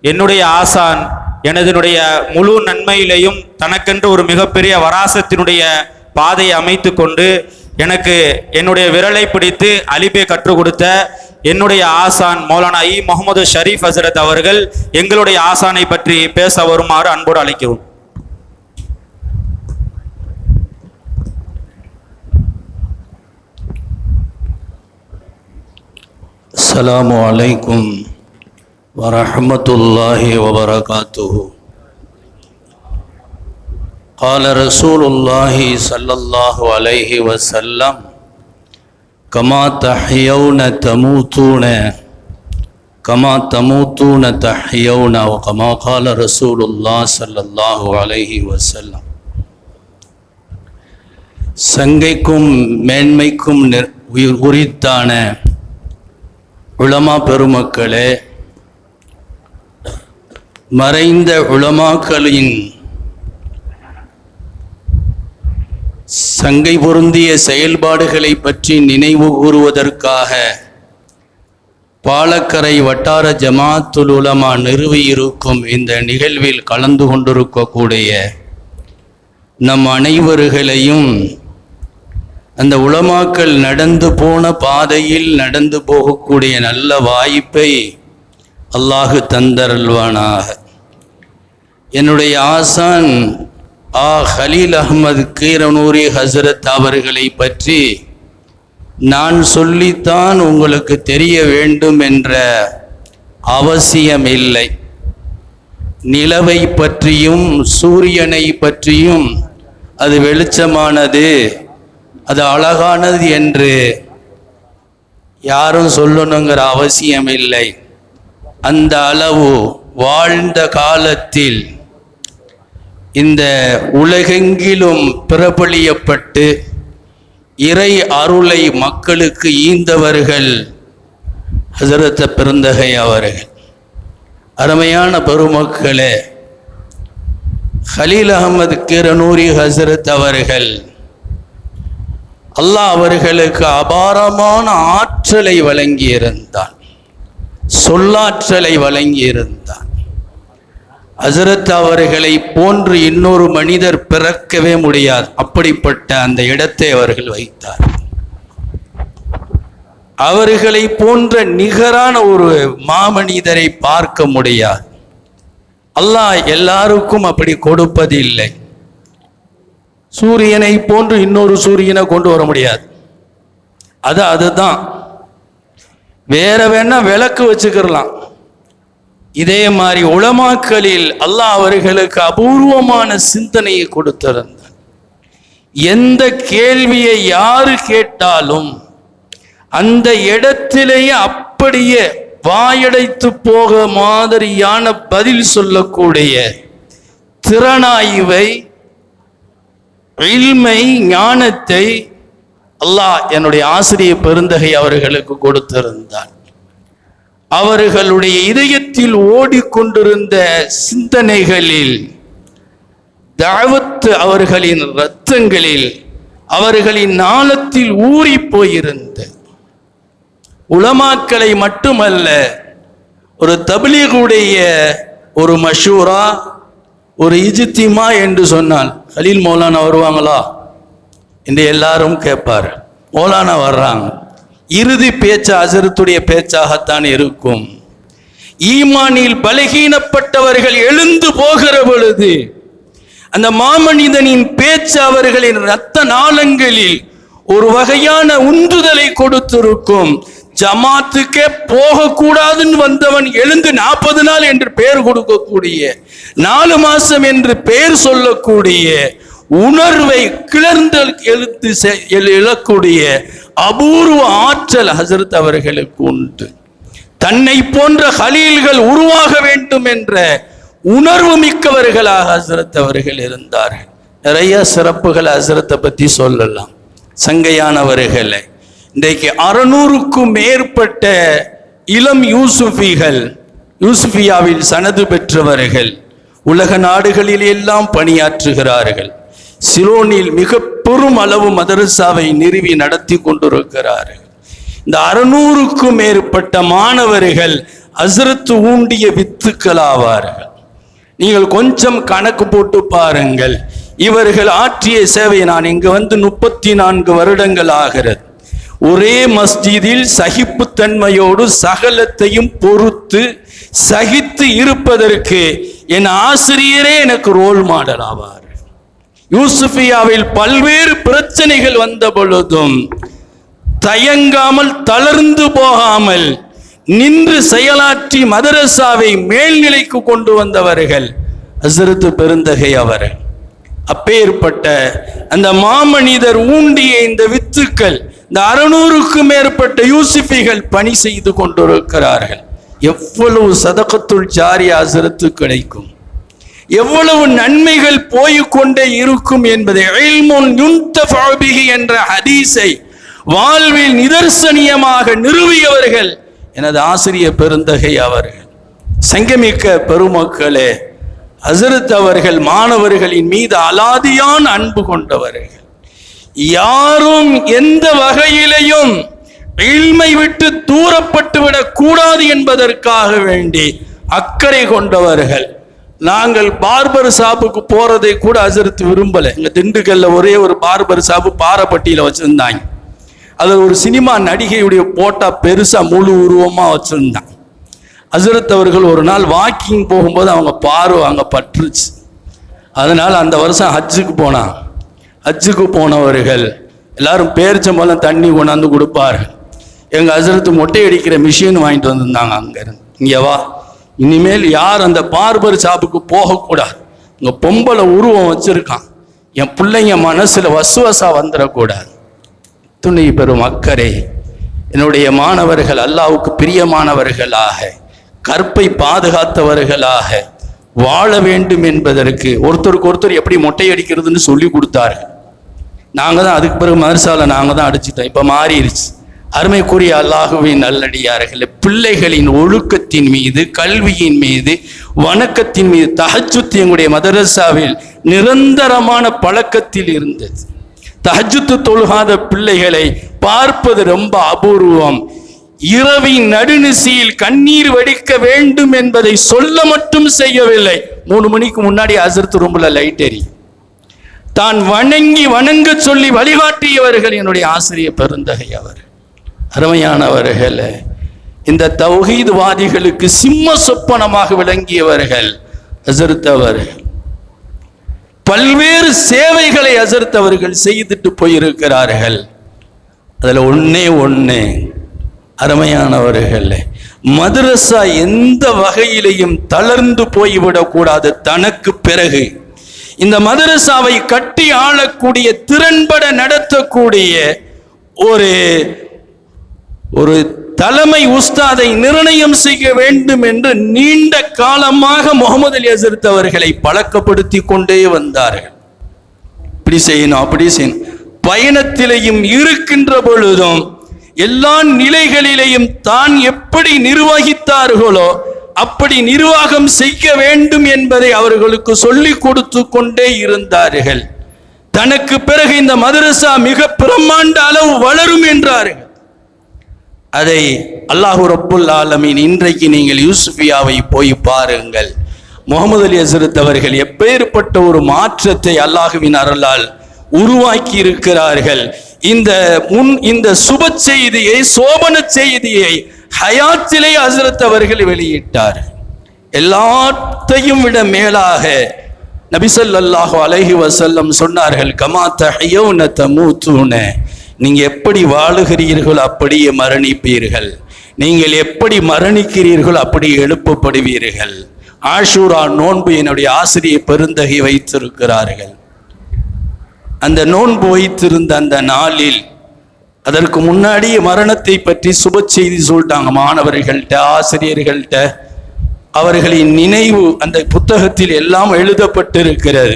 என்னுடைய ஆசான் எனதனுடைய முழு நன்மையிலையும் தனக்கென்று ஒரு மிகப்பெரிய வராசத்தினுடைய பாதையை அமைத்து கொண்டு எனக்கு என்னுடைய விரலை பிடித்து அலிபே கற்றுக் கொடுத்த என்னுடைய ஆசான் மௌலானா முகமது ஷரீஃப் ஹசரத் அவர்கள் எங்களுடைய ஆசானை பற்றி பேச வருமாறு அன்போடு அழைக்கிறோம். அஸ்ஸலாமு அலைக்கும் வரஹ்மத்துல்லாஹி வபரகாத்துஹு. قال رسول الله صلى الله عليه وسلم كما تحيون تموتون كما تموتون تحيون وكما قال رسول الله صلى الله عليه وسلم. சங்கைக்கும் மேன்மைக்கும் உரித்தான உலமா பெருமக்களே, மறைந்த உலமாக்களின் சங்கை பொருந்திய செயல்பாடுகளை பற்றி நினைவு கூறுவதற்காக பாலக்கரை வட்டார ஜமாத்துல் உலமா நிறுவியிருக்கும் இந்த நிகழ்வில் கலந்து கொண்டிருக்கக்கூடிய நம் அனைவர்களையும் அந்த உலமாக்கள் நடந்து போன பாதையில் நடந்து போகக்கூடிய நல்ல வாய்ப்பை அல்லாஹு தந்தருள்வானாக. என்னுடைய ஆசான் ஹலீல் அஹ்மது கீரனூரி ஹசரத் அவர்களை பற்றி நான் சொல்லித்தான் உங்களுக்கு தெரிய வேண்டும் என்ற அவசியம் இல்லை. நிலவை பற்றியும் சூரியனை பற்றியும் அது வெளிச்சமானது, அது அழகானது என்று யாரும் சொல்லணுங்கிற அவசியம் இல்லை. அந்த அளவு வாழ்ந்த காலத்தில் இந்த உலகெங்கிலும் பிரபலியப்பட்டு இறை அருளை மக்களுக்கு ஈந்தவர்கள் ஹசரத் பெருந்தகை அவர்கள். அருமையான பெருமக்களே, ஹலீல் அஹமது கீரனூரி ஹசரத் அவர்கள் அல்லாஹ் அவர்களுக்கு அபாரமான ஆற்றலை வழங்கியிருந்தான், சொல்லாற்றலை வழங்கியிருந்தான். ஹசரத் அவர்களை போன்று இன்னொரு மனிதர் பிறக்கவே முடியாது. அப்படிப்பட்ட அந்த இடத்தை அவர்கள் வைத்தார். அவர்களை போன்ற நிகரான ஒரு மாமனிதரை பார்க்க முடியாது. அல்லாஹ் எல்லாருக்கும் அப்படி கொடுப்பதில்லை. சூரியனை போன்று இன்னொரு சூரியனை கொண்டு வர முடியாது. அதுதான் வேற வேணா விளக்கு வச்சுக்கிறலாம். இதே மாதிரி உலமாக்களில் அல்லாஹ் அவர்களுக்கு அபூர்வமான சிந்தனையை கொடுத்திருந்தார். எந்த கேள்வியை யாரு கேட்டாலும் அந்த இடத்திலேயே அப்படியே வாயடைத்து போக மாதிரியான பதில் சொல்லக்கூடிய திறனாய்வை, இல்மை, ஞானத்தை அல்லாஹ் என்னுடைய ஆசிரியர் பெருந்தகை அவர்களுக்கு கொடுத்திருந்தார். அவர்களுடைய இதயத்தில் ஓடிக்கொண்டிருந்த சிந்தனைகளில், தாவத் அவர்களின் இரத்தங்களில், அவர்களின் நாளத்தில் ஊறி போயிருந்த உலமாக்களை மட்டுமல்ல, ஒரு தப்லீகுடைய ஒரு மஷூரா, ஒரு இஜ்திமா என்று சொன்னால் கலீல் மௌலானா வருவாங்களா என்று எல்லாரும் கேட்பார். மௌலானா வர்றாங்க. இறுதி பேச்சு ஹஸரத்துடைய பேச்சாகத்தான் இருக்கும். ஈமானில் பலகீனப்பட்டவர்கள் எழுந்து போகிற பொழுது அந்த மாமனிதனின் பேச்சு அவர்களின் இரத்த நாளங்களில் ஒரு வகையான உந்துதலை கொடுத்திருக்கும். ஜமாத்துக்கே போகக்கூடாதுன்னு வந்தவன் எழுந்து 40 நாள் என்று பெயர் கொடுக்கக்கூடிய, 4 மாசம் என்று பெயர் சொல்லக்கூடிய, உணர்வை கிளர்ந்து எழுத்து எழக்கூடிய அபூர்வ ஆற்றல் ஹஸரத் அவர்களுக்கு உண்டு. தன்னை போன்ற ஹலீல்கள் உருவாக வேண்டும் என்ற உணர்வு மிக்கவர்களாக ஹஸரத் அவர்கள் இருந்தார்கள். நிறைய சிறப்புகள் ஹஸரத்தை பற்றி சொல்லலாம். சங்கையானவர்களை இன்றைக்கு 600க்கும் மேற்பட்ட இளம் யூசுஃபிகள், யூசுஃபியாவில் சனது பெற்றவர்கள் உலக நாடுகளில் எல்லாம் பணியாற்றுகிறார்கள். சிலோனில் மிக பெரும் அளவு மதரசாவை நிறுவி நடத்தி கொண்டிருக்கிறார்கள். இந்த 600க்கும் மேற்பட்ட மாணவர்கள் ஹஸரத் ஊண்டிய வித்துக்களாவார்கள். நீங்கள் கொஞ்சம் கணக்கு போட்டு பாருங்கள். இவர்கள் ஆற்றிய சேவை, நான் இங்கு வந்து 34 வருடங்கள் ஆகிறது. ஒரே மஸ்ஜிதில் சகிப்புத்தன்மையோடு சகலத்தையும் பொறுத்து சகித்து இருப்பதற்கு என் ஆசிரியரே எனக்கு ரோல் மாடல் ஆவார். யூசுஃபியாவில் பல்வேறு பிரச்சனைகள் வந்த பொழுதும் தயங்காமல், தளர்ந்து போகாமல் நின்று செயலாற்றி மதரசாவை மேல்நிலைக்கு கொண்டு வந்தவர்கள் ஹஸரத் பெருந்தகை அவர்கள். அப்பேற்பட்ட அந்த மாமனிதர் ஊண்டிய இந்த வித்துக்கள் இந்த 600க்கும் மேற்பட்ட யூசுஃபிகள் பணி செய்து கொண்டிருக்கிறார்கள். எவ்வளவு சதகத்துல் ஜாரியா ஹஸரத்து கிடைக்கும், எவ்வளவு நன்மைகள் போய்கொண்டே இருக்கும் என்பதை இல்முன் யுன்தஃபஉ பிஹி என்ற ஹதீஸை வாழ்வில் நிதர்சனியமாக நிறுவியவர்கள் எனது ஆசிரியர் பெருந்தகை அவர்கள். சங்கமிக்க பெருமக்களே, ஹஸரத் அவர்கள் மாணவர்களின் மீது அலாதியான அன்பு கொண்டவர்கள். யாரும் எந்த வகையிலையும் இல்மை விட்டு தூரப்பட்டு விடக் கூடாது என்பதற்காக வேண்டி அக்கறை கொண்டவர்கள். நாங்கள் பார்பர் ஷாப்புக்கு போறதை கூட ஹஸரத் விரும்பலை. எங்க திண்டுக்கல்ல ஒரே ஒரு பார்பர் ஷாப்பு பாறைப்பட்டியில வச்சிருந்தாங்க. அதில் ஒரு சினிமா நடிகையுடைய போட்டா பெருசா முழு உருவமா வச்சிருந்தாங்க. ஹஸரத் அவர்கள் ஒரு நாள் வாக்கிங் போகும்போது அவங்க பார்வை அங்க பற்றுச்சு. அதனால அந்த வருஷம் ஹஜ்ஜுக்கு போனாங்க. ஹஜ்ஜுக்கு போனவர்கள் எல்லாரும் பேரிச்சம்பழம் தண்ணி கொண்டாந்து கொடுப்பார்கள். எங்க ஹஸரத் மொட்டை அடிக்கிற மிஷின் வாங்கிட்டு வந்திருந்தாங்க. அங்க இருந்து இங்க வா, இனிமேல் யார் அந்த பார்பர் ஷாப்புக்கு போகக்கூடாது. உங்க பொம்பளை உருவம் வச்சிருக்கான், என் பிள்ளைங்க மனசுல வசுவசா வந்துடக்கூடாது. துணை பெறும் அக்கறை. என்னுடைய மாணவர்கள் அல்லாஹ்வுக்கு பிரியமானவர்களாக, கற்பை பாதுகாத்தவர்களாக வாழ வேண்டும் என்பதற்கு ஒருத்தருக்கு ஒருத்தர் எப்படி மொட்டை அடிக்கிறதுன்னு சொல்லி கொடுத்தார்கள். நாங்கள் தான் அதுக்கு பிறகு மதரசால நாங்கள் தான் அடிச்சுட்டோம். இப்போ மாறிடுச்சு. அருமைக்குரிய அல்லாஹுவின் நல்லடியார்களே, பிள்ளைகளின் ஒழுக்கத்தின் மீது, கல்வியின் மீது, வணக்கத்தின் மீது தஹஜ்ஜுத் எங்களுடைய மதரசாவில் நிரந்தரமான பழக்கத்தில் இருந்தது. தஹஜ்ஜுத் தொழுகாத பிள்ளைகளை பார்ப்பது ரொம்ப அபூர்வம். இரவின் நடுநிசையில் கண்ணீர் வடிக்க வேண்டும் என்பதை சொல்ல மட்டும் செய்யவில்லை. 3 மணிக்கு முன்னாடி ஹஸரத் ரூம்ல லைட் எரி தான் வணங்க சொல்லி வழிகாட்டியவர்கள் என்னுடைய ஆசிரியர் பெருந்தகை அவர். அருமையானவர்களே, இந்த தௌஹீத்வாதிகளுக்கு சிம்ம சொப்பனமாக விளங்கியவர்கள் ஹஸரத் அவர்கள். பல்வேறு சேவைகளை ஹஸரத் அவர்கள் செய்துட்டு போயிருக்கிறார்கள். அதுல ஒண்ணே அருமையானவர்களே, மதரசா எந்த வகையிலையும் தளர்ந்து போய்விடக்கூடாது. தனக்கு பிறகு இந்த மதரசாவை கட்டி ஆளக்கூடிய, திறன்பட நடத்தக்கூடிய ஒரு தலைமை உஸ்தாதை நிர்ணயம் செய்ய வேண்டும் என்று நீண்ட காலமாக முகமது அலி ஹஸரத் அவர்களை பழக்கப்படுத்தி கொண்டே வந்தார்கள். இப்படி செய்யணும், அப்படி செய்யணும். பயணத்திலையும் இருக்கின்ற பொழுதும் எல்லா நிலைகளிலேயும் தான் எப்படி நிர்வகித்தார்களோ அப்படி நிர்வாகம் செய்ய வேண்டும் என்பதை அவர்களுக்கு சொல்லிக் கொடுத்து கொண்டே இருந்தார்கள். தனக்கு பிறகு இந்த மதரசா மிக பிரம்மாண்ட அளவு வளரும் என்றார்கள். அதை அல்லாஹு ரப்புல் ஆலமீன், இன்றைக்கு நீங்கள் யூசுஃபியாவை போய் பாருங்கள். முகமது அலி ஹஸரத் அவர்கள் எப்பேற்பட்ட ஒரு மாற்றத்தை அல்லாஹுவின் அருளால் உருவாக்கி இருக்கிறார்கள். இந்த சுப செய்தியை, சோபன செய்தியை ஹயாத்திலே ஹஸரத் அவர்கள் வெளியிட்டார். எல்லாத்தையும் விட மேலாக நபி ஸல்லல்லாஹு அலைஹி வஸல்லம் சொன்னார்கள், கமா தஹ்யௌன தமூதுன, நீங்க எப்படி வாழுகிறீர்கள் அப்படியே மரணிப்பீர்கள், நீங்கள் எப்படி மரணிக்கிறீர்கள் அப்படி எழுப்பப்படுவீர்கள். ஆஷூரா நோன்பு என்னுடைய ஆசிரியர் பெருந்தகை வைத்திருக்கிறார்கள். அந்த நோன்பு வைத்திருந்த அந்த நாளில், அதற்கு முன்னாடியே மரணத்தை பற்றி சுப செய்தி சொல்லிட்டாங்க மாணவர்கள்ட்ட, ஆசிரியர்கள்ட்ட. அவர்களின் நினைவு அந்த புத்தகத்தில் எல்லாம் எழுதப்பட்டிருக்கிறது.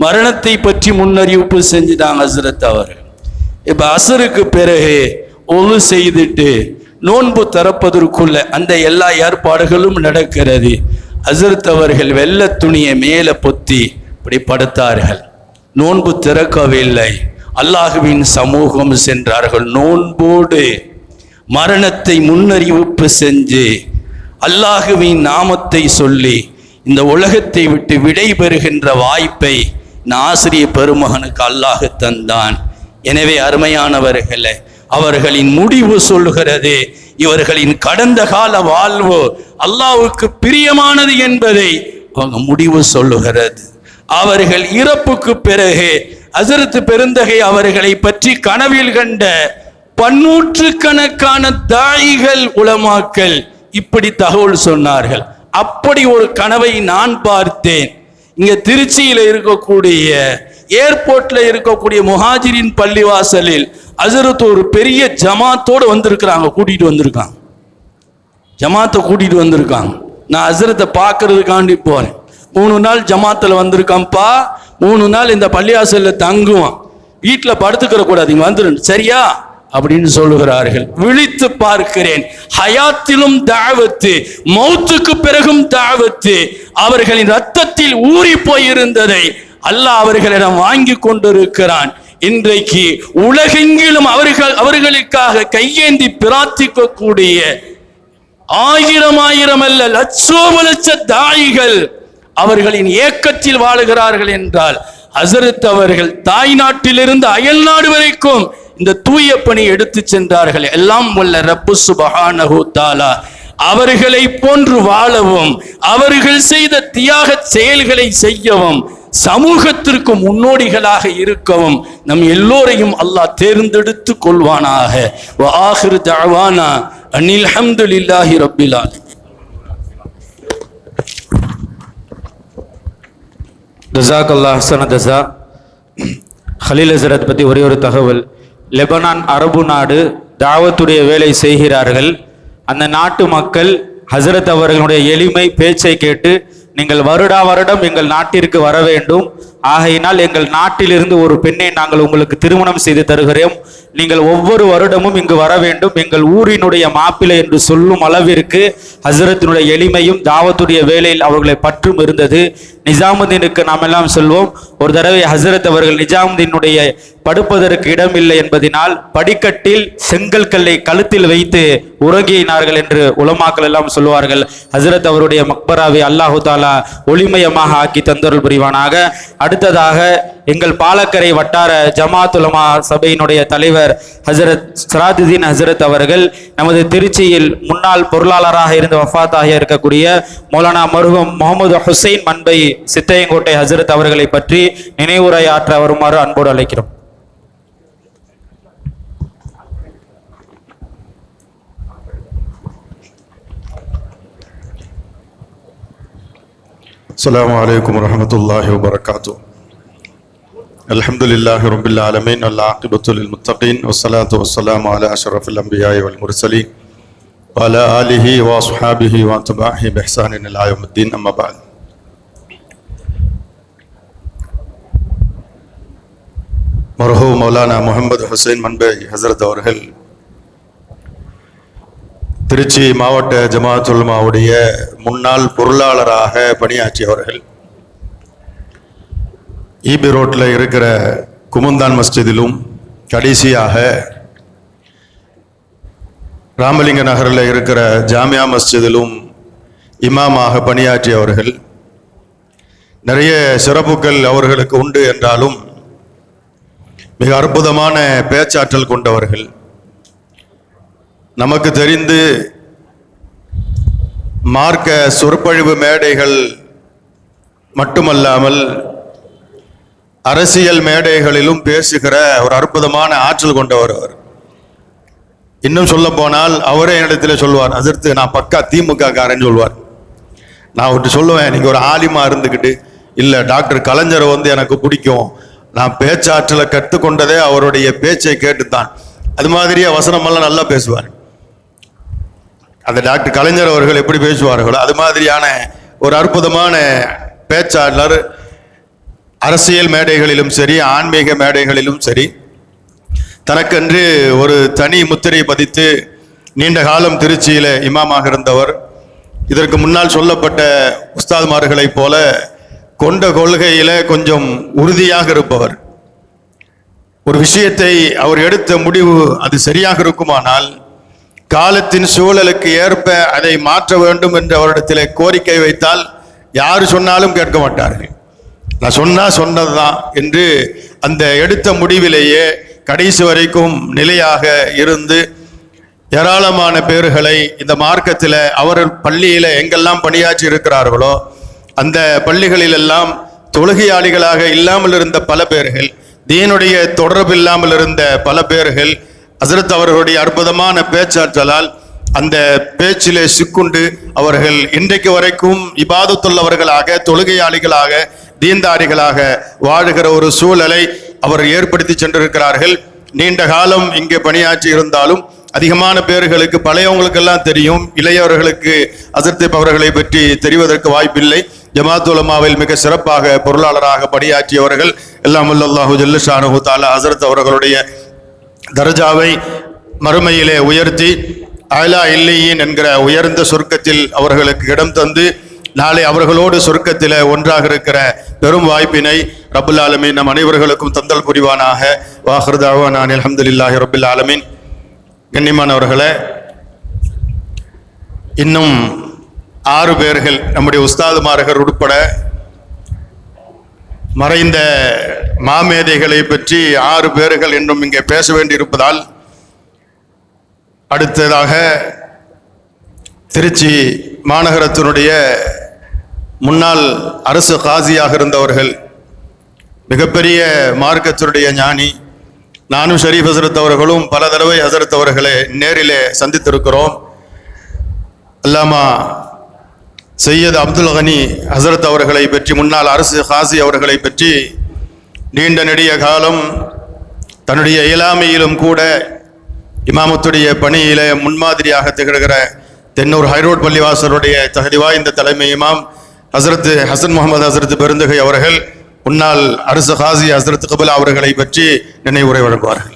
மரணத்தை பற்றி முன்னறிவிப்பு செஞ்சுட்டாங்க ஹஸரத் அவர்கள். இப்ப அசருக்கு பிறகு ஒழு செய்துட்டு நோன்பு திறப்பதற்குள்ள அந்த எல்லா ஏற்பாடுகளும் நடக்கிறது. ஹஸரத் அவர்கள் வெள்ளை துணியை மேலே பொத்தி இப்படி படுத்தார்கள். நோன்பு திறக்கவில்லை. அல்லாஹுவின் சமூகம் சென்றார்கள். நோன்போடு மரணத்தை முன்னறிவிப்பு செஞ்சு அல்லாஹுவின் நாமத்தை சொல்லி இந்த உலகத்தை விட்டு விடை பெறுகின்ற வாய்ப்பை இந்த ஆசிரியர் பெருமகனுக்கு அல்லாஹ் தந்தான். எனவே அருமையானவர்களே, அவர்களின் முடிவு சொல்லுகிறது, இவர்களின் கடந்த கால வாழ்வு அல்லாஹ்வுக்கு பிரியமானது என்பதை அவங்க முடிவு சொல்லுகிறது. அவர்கள் இறப்புக்கு பிறகு ஹஸரத் பெருந்தகை அவர்களை பற்றி கனவில் கண்ட பன்னூற்றுக்கணக்கான தாயிகள், உலமாக்கள் இப்படி தகவல் சொன்னார்கள். அப்படி ஒரு கனவை நான் பார்த்தேன். இங்க திருச்சியில இருக்கக்கூடிய ஏர்போர்ட்ல இருக்கக்கூடிய முஹாஜிரின் பள்ளிவாசலில் ஹஸரத் ஒரு பெரிய ஜமாத்தோடு வந்திருக்கிறாங்க, கூட்டிட்டு வந்திருக்காங்க. ஜமாத்தை கூட்டிட்டு வந்திருக்காங்க. நான் ஹஸரத்தை பார்க்கறதுக்காண்டி போறேன். 3 நாள் ஜமாத்துல வந்திருக்கான்ப்பா, 3 நாள் இந்த பள்ளிவாசல்ல தங்குவான், வீட்டில் படுத்துக்கிற கூடாது, இங்க வந்துரு சரியா அப்படின்னு சொல்லுகிறார்கள். விழித்து பார்க்கிறேன், ஹயாத்திலும் தாவத்து, மௌத்துக்கு பிறகும் தாவத்து. அவர்களின் ரத்தத்தில் ஊறி போயிருந்ததை அல்லாஹ் அவர்களிடம் வாங்கி கொண்டிருக்கிறான். இன்றைக்கு உலகெங்கிலும் அவர்களுக்காக கையேந்தி பிரார்த்திக்கக்கூடிய ஆயிரம் அல்ல லட்ச தாயிகள் அவர்களின் ஏக்கத்தில் வாழுகிறார்கள் என்றால், ஹஸரத் அவர்கள் தாய் நாட்டிலிருந்து அயல் நாடு வரைக்கும் இந்த தூய பணி எடுத்து சென்றார்கள். எல்லாம் வல்ல ரப்பு சுப்ஹானஹு தஆலா அவர்களை போன்று வாழவும், அவர்கள் செய்த தியாக செயல்களை செய்யவும், சமூகத்திற்கு முன்னோடிகளாக இருக்கவும் நம் எல்லோரையும் அல்லாஹ் தேர்ந்தெடுத்து கொள்வானாக. வ ஆகிரு தஅவானா அனில் ஹம்துலில்லாஹி ரப்பில் ஆலமீன். ஜஸாக்கல்லாஹ் ஹஸன ஜஸா. ஹலீல் ஹஸரத் பற்றி ஒரே ஒரு தகவல். லெபனான் அரபு நாடு தாவத்துடைய வேலை செய்கிறார்கள். அந்த நாட்டு மக்கள் ஹஸரத் அவர்களுடைய எளிமை பேச்சை கேட்டு, நீங்கள் வருடம் எங்கள் நாட்டிற்கு வர வேண்டும், ஆகையினால் எங்கள் நாட்டிலிருந்து ஒரு பெண்ணை நாங்கள் உங்களுக்கு திருமணம் செய்து தருகிறோம், நீங்கள் ஒவ்வொரு வருடமும் இங்கு வர வேண்டும், எங்கள் ஊரினுடைய மாப்பிள்ளை என்று சொல்லும் அளவிற்கு ஹஸரத்தினுடைய எளிமையும் தாவத்துடைய வேலையில் அவர்களை பற்றும் இருந்தது. நிஜாமுதீனுக்கு நாம் எல்லாம் சொல்வோம், ஒரு தடவை ஹஸரத் அவர்கள் நிஜாமுதீனுடைய படுப்பதற்கு இடமில்லை என்பதனால் படிக்கட்டில் செங்கல் கல்லை கழுத்தில் வைத்து உறங்கினார்கள் என்று உலமாக்கள் எல்லாம் சொல்வார்கள். ஹஸரத் அவருடைய மக்பராவை அல்லாஹு தாலா ஒளிமயமாக ஆக்கி தந்தருள் புரிவானாக. அடுத்ததாக எங்கள் பாலக்கரை வட்டார ஜமாத் உலமா சபையினுடைய தலைவர் ஹசரத் சிராஜுதீன் ஹசரத் அவர்கள் நமது திருச்சியில் முன்னாள் பொருளாளராக இருந்து வஃபாத்தாக இருக்கக்கூடிய மௌலானா மருகும் முகமது ஹுசைன் மன்பை சித்தையங்கோட்டை ஹசரத் அவர்களை பற்றி நினைவுரையாற்ற வருமாறு அன்போடு அழைக்கிறோம். السلام عليكم ورحمة الله وبركاته. الحمد لله رب العالمين، العاقبة للمتقين، والصلاة والسلام على أشرف الأنبياء والمرسلين وعلى آله وأصحابه وأتباعه بإحسان إلى يوم الدين، أما بعد. மர்ஹூம் மௌலானா முஹம்மது ஹுசைன் மன்பை ஹசரத் அவர்கள் திருச்சி மாவட்ட ஜமாத் உலமாவுடைய முன்னாள் பொருளாளராக பணியாற்றியவர்கள். ஈபி ரோட்டில் இருக்கிற குமுந்தான் மஸ்ஜிதிலும் கடைசியாக ராமலிங்க நகரில் இருக்கிற ஜாமியா மஸ்ஜிதிலும் இமாமாக பணியாற்றியவர்கள். நிறைய சிறப்புகள் அவர்களுக்கு உண்டு என்றாலும் மிக அற்புதமான பேச்சாற்றல் கொண்டவர்கள். நமக்கு தெரிந்து மார்க்க சொற்பொழிவு மேடைகள் மட்டுமல்லாமல் அரசியல் மேடைகளிலும் பேசுகிற ஒரு அற்புதமான ஆற்றல் கொண்டவர் அவர். இன்னும் சொல்ல போனால் அவரே என்னிடத்தில் சொல்வார், அதற்கு நான் பக்கா திமுக காரன்னு சொல்வார். நான் அவர்கிட்ட சொல்லுவேன், நீங்க ஒரு ஆலிமா இருந்துக்கிட்டு இல்லை டாக்டர் கலைஞரை எனக்கு பிடிக்கும், நான் பேச்சாற்றலை கற்றுக்கொண்டதே அவருடைய பேச்சை கேட்டுத்தான். அது மாதிரியே வசனமெல்லாம் நல்லா பேசுவார். அந்த டாக்டர் கலைஞர் அவர்கள் எப்படி பேசுவார்களோ அது மாதிரியான ஒரு அற்புதமான பேச்சாளர். அரசியல் மேடைகளிலும் சரி, ஆன்மீக மேடைகளிலும் சரி, தனக்கென்று ஒரு தனி முத்திரை பதித்து நீண்ட காலம் திருச்சியில இமாமாக இருந்தவர். இதற்கு முன்னால் சொல்லப்பட்ட உஸ்தாத்மார்களைப் போல கொண்ட கொள்கையில கொஞ்சம் உறுதியாக இருப்பவர். ஒரு விஷயத்தை அவர் எடுத்த முடிவு அது சரியாக இருக்குமானால் காலத்தின் சூழலுக்கு ஏற்ப அதை மாற்ற வேண்டும் என்று அவரிடத்தில் கோரிக்கை வைத்தால் யாரு சொன்னாலும் கேட்க மாட்டார்கள். நான் சொன்னதுதான் என்று அந்த எடுத்த முடிவிலேயே கடைசி வரைக்கும் நிலையாக இருந்து ஏராளமான பேர்களை இந்த மார்க்கத்தில் அவர் பள்ளியில எங்கெல்லாம் பணியாற்றி இருக்கிறார்களோ அந்த பள்ளிகளிலெல்லாம் தொழுகையாளிகளாக இல்லாமல் இருந்த பல பேர்கள், தீனுடைய தொடர்பு இல்லாமல் இருந்த பல பேர்கள் ஹசரத் அவர்களுடைய அற்புதமான பேச்சாற்றலால் அந்த பேச்சிலே சிக்குண்டு அவர்கள் இன்றைக்கு வரைக்கும் இபாதத்துள்ளவர்களாக, தொழுகையாளிகளாக, தீன்தாரிகளாக வாழுகிற ஒரு சூழலை அவர் ஏற்படுத்தி சென்றிருக்கிறார்கள். நீண்ட காலம் இங்கே பணியாற்றி இருந்தாலும் அதிகமான பேர்களுக்கு, பழையவங்களுக்கெல்லாம் தெரியும், இளையவர்களுக்கு ஹசரத் அவர்களை பற்றி தெரிவதற்கு வாய்ப்பில்லை. ஜமாத் உலமாவில் மிக சிறப்பாக பொருளாளராக பணியாற்றியவர்கள். எல்லாம் அல்லாஹு ஜல்ல ஷானஹு தஆலா ஹசரத் அவர்களுடைய தரஜாவை மறுமையிலே உயர்த்தி அலா இல்லையின் என்கிற உயர்ந்த சொர்க்கத்தில் அவர்களுக்கு இடம் தந்து நாளை அவர்களோடு சொர்க்கத்தில் ஒன்றாக இருக்கிற பெரும் வாய்ப்பினை ரப்புல் ஆலமீன் நம் அனைவர்களுக்கும் தந்தல் புரிவானாக. வாஹிர் தஅவானா அல்ஹம்துலில்லாஹி ரப்பில் ஆலமீன். கண்ணியமானவர்களே, இன்னும் 6 பேர்கள் நம்முடைய உஸ்தாதுமார்கள் உட்பட மறைந்த மாமேதைகளை பற்றி 6 பேர்கள் இன்னும் இங்கே பேச வேண்டியிருப்பதால் அடுத்ததாக திருச்சி மாநகரத்தினுடைய முன்னாள் அரசு காசியாக இருந்தவர்கள், மிகப்பெரிய மார்க்கத்தினுடைய ஞானி, நானும் ஷரீஃப் ஹசரத் அவர்களும் பல தடவை ஹசரத் அவர்களை நேரிலே சந்தித்திருக்கிறோம். அல்லாமா சையத் அப்துல் கனி ஹசரத் அவர்களை பற்றி, முன்னாள் அரசு காசி அவர்களை பற்றி நீண்ட நெடிய காலம் தன்னுடைய இயலாமையிலும் கூட இமாமத்துடைய பணியில முன்மாதிரியாக திகழ்கிற தென்னூர் ஹைரோட் பள்ளிவாசலுடைய தகுதி வாய்ந்த தலைமை இமாம் ஹசரத் ஹசன் முகமது ஹசரத் பெருந்தகை அவர்கள் முன்னாள் அரசு காசி ஹசரத் கபுலா அவர்களை பற்றி நினைவுரை வழங்குவார்கள்.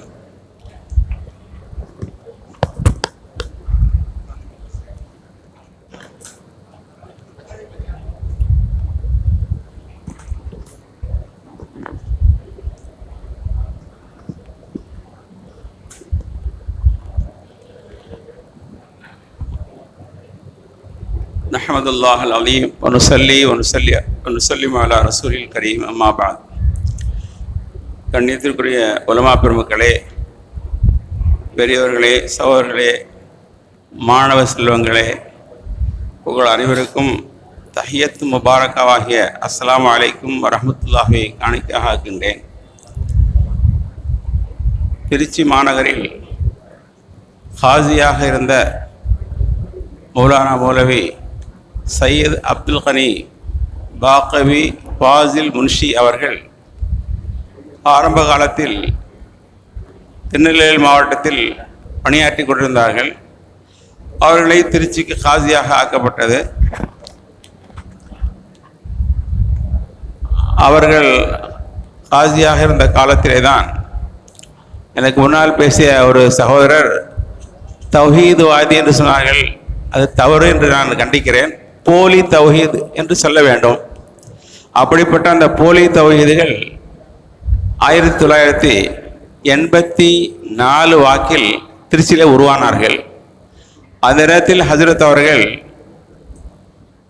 نحمد الله العظيم ونصلي ونسلم على رسول الكريم أما بعد. கண்ணியத்திற்குரிய உலமா பெருமக்களே, பெரியவர்களே, சகோதரர்களே, மாணவ செல்வங்களே, உங்கள் அனைவருக்கும் தஹியத்து முபாரக்காவாகிய அஸ்ஸலாமு அலைக்கும் வரஹ்மத்துல்லாஹி காணிக்கையாக ஆக்கின்றேன். திருச்சி மாநகரில் ஹாஜியாக இருந்த மௌலானா மௌலவி சையத் அப்துல் கனி பாக்கவி ஃபாசில் முன்ஷி அவர்கள் ஆரம்ப காலத்தில் திருநெல்வேலி மாவட்டத்தில் பணியாற்றி கொண்டிருந்தார்கள். அவர்களை திருச்சிக்கு காசியாக ஆக்கப்பட்டது. அவர்கள் காசியாக இருந்த காலத்திலே தான் எனக்கு முன்னால் பேசிய ஒரு சகோதரர் தௌஹீதுவாதி என்று சொன்னார்கள். அது தவறு என்று நான் கண்டிக்கிறேன். போலி தௌஹீத் என்று சொல்ல வேண்டும். அப்படிப்பட்ட அந்த போலி தௌஹீதுகள் 1984 வாக்கில் திருச்சியில் உருவானார்கள். அந்த நேரத்தில் ஹஜ்ரத் அவர்கள்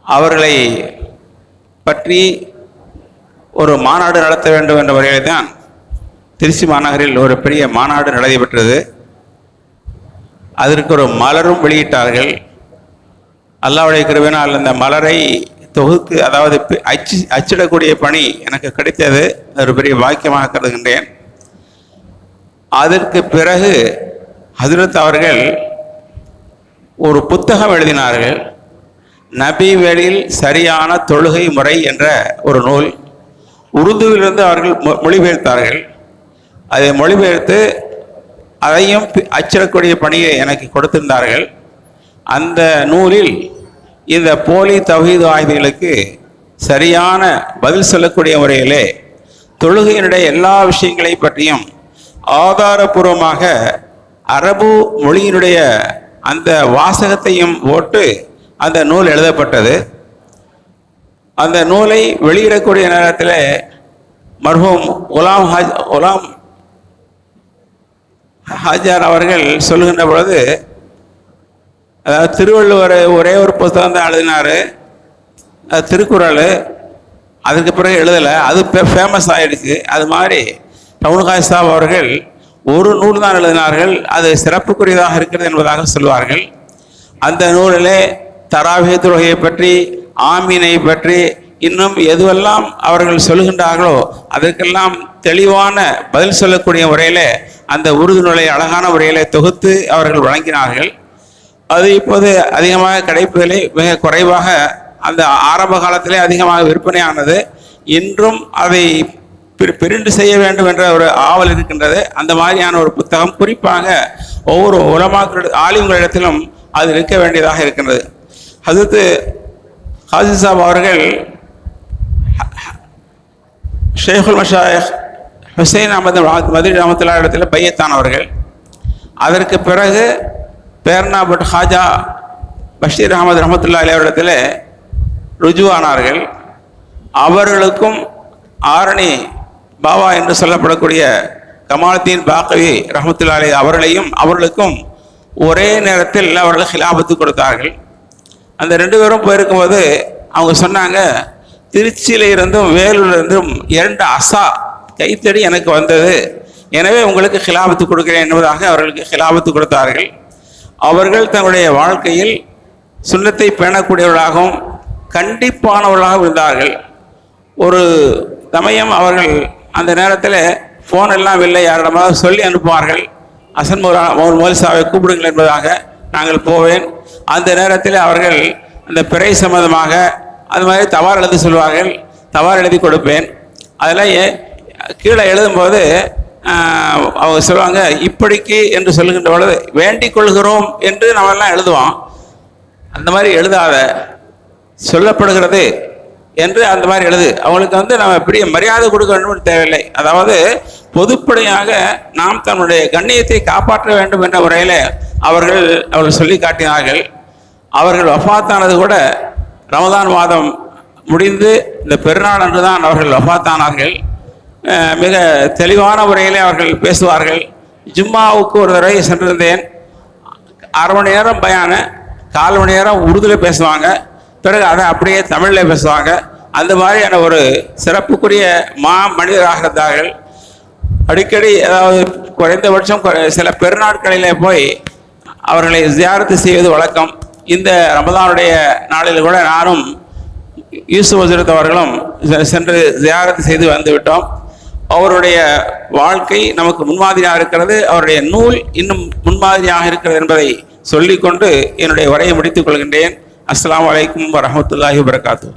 அவர்களை பற்றி ஒரு மாநாடு நடத்த வேண்டும் என்ற வகையில் தான் திருச்சி மாநகரில் ஒரு பெரிய மாநாடு நடைபெற்றது. அதற்கு ஒரு மலரும் வெளியிட்டார்கள். அல்லாஹ்வுடைய கிருபையினால் அந்த மலரை தொகுத்து, அதாவது அச்சிடக்கூடிய பணி எனக்கு கிடைத்தது. ஒரு பெரிய பாக்கியமாக கருதுகின்றேன். அதற்கு பிறகு ஹஜ்ரத் அவர்கள் ஒரு புத்தகம் எழுதினார்கள். நபி வழியில் சரியான தொழுகை முறை என்ற ஒரு நூல். உருதுவிலிருந்து அவர்கள் மொழிபெயர்த்தார்கள். அதை மொழிபெயர்த்து அதையும் அச்சிடக்கூடிய பணியை எனக்கு கொடுத்திருந்தார்கள். அந்த நூலில் இந்த போலி தௌஹீத் வாதிகளுக்கு சரியான பதில் சொல்லக்கூடிய முறையிலே தொழுகையினுடைய எல்லா விஷயங்களை பற்றியும் ஆதாரபூர்வமாக அரபு மொழியினுடைய அந்த வாசகத்தையும் போட்டு அந்த நூல் எழுதப்பட்டது. அந்த நூலை வெளியிடக்கூடிய நேரத்தில் மர்ஹூம் குலாம் ஹாஜார் அவர்கள் சொல்லுகின்ற பொழுது, அதாவது திருவள்ளுவர் ஒரே ஒரு புத்தகம் தான் எழுதினார், அது திருக்குறள். அதுக்கு பிறகு எழுதலை, அது ஃபேமஸ் ஆகிடுச்சு. அது மாதிரி டவுன்காய் சாப் அவர்கள் ஒரு நூல் தான் எழுதினார்கள், அது சிறப்புக்குரியதாக இருக்கிறது என்பதாக சொல்வார்கள். அந்த நூலிலே தராவிஹ் தொழுகையை பற்றி, ஆமீனை பற்றி, இன்னும் எதுவெல்லாம் அவர்கள் சொல்கின்றார்களோ அதற்கெல்லாம் தெளிவான பதில் சொல்லக்கூடிய முறையில் அந்த உருது நூலை அழகான முறையில் தொகுத்து அவர்கள் வழங்கினார்கள். அது இப்போது அதிகமாக கிடைப்பதிலே மிக குறைவாக, அந்த ஆரம்ப காலத்திலே அதிகமாக விற்பனையானது. இன்றும் அதை பிரிண்டு செய்ய வேண்டும் என்ற ஒரு ஆவல் இருக்கின்றது. அந்த மாதிரியான ஒரு புத்தகம் குறிப்பாக ஒவ்வொரு உலமாக்கள் ஆலிம்களிடத்திலும் அது இருக்க வேண்டியதாக இருக்கின்றது. ஹஜ்ரத் ஹாஜி சாப் அவர்கள் ஷேகுல் மஷாயிக் ஹுசைன் அஹமது மதுரை ரஹ்மத்துல்லாஹி இடத்துல பையத்தானவர்கள். அதற்கு பிறகு பேர்னாபட் ஹாஜா பஷீர் அஹமது ரஹ்மத்துல்லாஹி அவரிடத்தில் ருஜுவானார்கள். அவர்களுக்கும் ஆரணி பாபா என்று சொல்லப்படக்கூடிய கமாலுத்தீன் பாக்கவி ரஹ்மத்துல்லாஹி அவர்களுக்கும் ஒரே நேரத்தில் அவர்கள் ஹிலாபத்து கொடுத்தார்கள். அந்த 2 பேரும் போயிருக்கும்போது அவங்க சொன்னாங்க, திருச்சியில இருந்தும் வேலூர்ல இருந்தும் 2 அசா கைத்தடி எனக்கு வந்தது, எனவே உங்களுக்கு ஹிலாபத்து கொடுக்கிறேன் என்பதாக அவர்களுக்கு ஹிலாபத்து கொடுத்தார்கள். அவர்கள் தங்களுடைய வாழ்க்கையில் சுன்னத்தை பேணக்கூடியவர்களாகவும் கண்டிப்பானவர்களாகவும் இருந்தார்கள். ஒரு சமயம் அவர்கள் அந்த நேரத்தில் ஃபோன் எல்லாம் இல்லை, யாரிடமாவது சொல்லி அனுப்புவார்கள், அசன் மௌல்சாவை கூப்பிடுங்கள் என்பதாக. நாங்கள் போவேன். அந்த நேரத்தில் அவர்கள் அந்த பிறை சம்பந்தமாக அது மாதிரி தவாறு எழுதி சொல்வார்கள். தவாறு எழுதி கொடுப்பேன். அதில் கீழே எழுதும்போது அவங்க சொல்லுவாங்க, இப்படிக்கு என்று சொல்லுகின்ற பொழுது வேண்டிக் கொள்கிறோம் என்று நம்மெல்லாம் எழுதுவோம். அந்த மாதிரி எழுதாத, சொல்லப்படுகிறது என்று அந்த மாதிரி எழுது. அவங்களுக்கு நம்ம பெரிய மரியாதை கொடுக்க வேண்டும் தேவையில்லை. அதாவது பொதுப்படையாக நாம் தன்னுடைய கண்ணியத்தை காப்பாற்ற வேண்டும் என்ற முறையில் அவர்கள் சொல்லி காட்டினார்கள். அவர்கள் வஃபாத்தானது கூட ரமதான் மாதம் முடிந்து இந்த பெருநாள் அன்று தான் அவர்கள் வஃபாத்தானார்கள். மிக தெளிவான முறையிலே அவர்கள் பேசுவார்கள். ஜும்மாவுக்கு ஒரு தடவை சென்றிருந்தேன். 1/2 மணி நேரம் பயான, 1/4 மணி நேரம் உருதுல பேசுவாங்க, பிறகு அதை அப்படியே தமிழில் பேசுவாங்க. அந்த மாதிரியான ஒரு சிறப்புக்குரிய மனிதராக இருந்தார்கள். அடிக்கடி அதாவது குறைந்தபட்சம் சில பெருநாட்களிலே போய் அவர்களை ஜியாரத்து செய்வது வழக்கம். இந்த ரமதானுடைய நாளில் கூட நானும் யூசுப் ஹஜ்ரத் அவர்களும் சென்று ஜியாரத்து செய்து வந்துவிட்டோம். அவருடைய வாழ்க்கை நமக்கு முன்மாதிரியாக இருக்கிறது, அவருடைய நூல் இன்னும் முன்மாதிரியாக இருக்கிறது என்பதை சொல்லிக்கொண்டு என்னுடைய உரையை முடித்துக் கொள்கின்றேன். அஸ்ஸலாமு அலைக்கும் வரஹ்மத்துல்லாஹி வபரகாத்துஹு.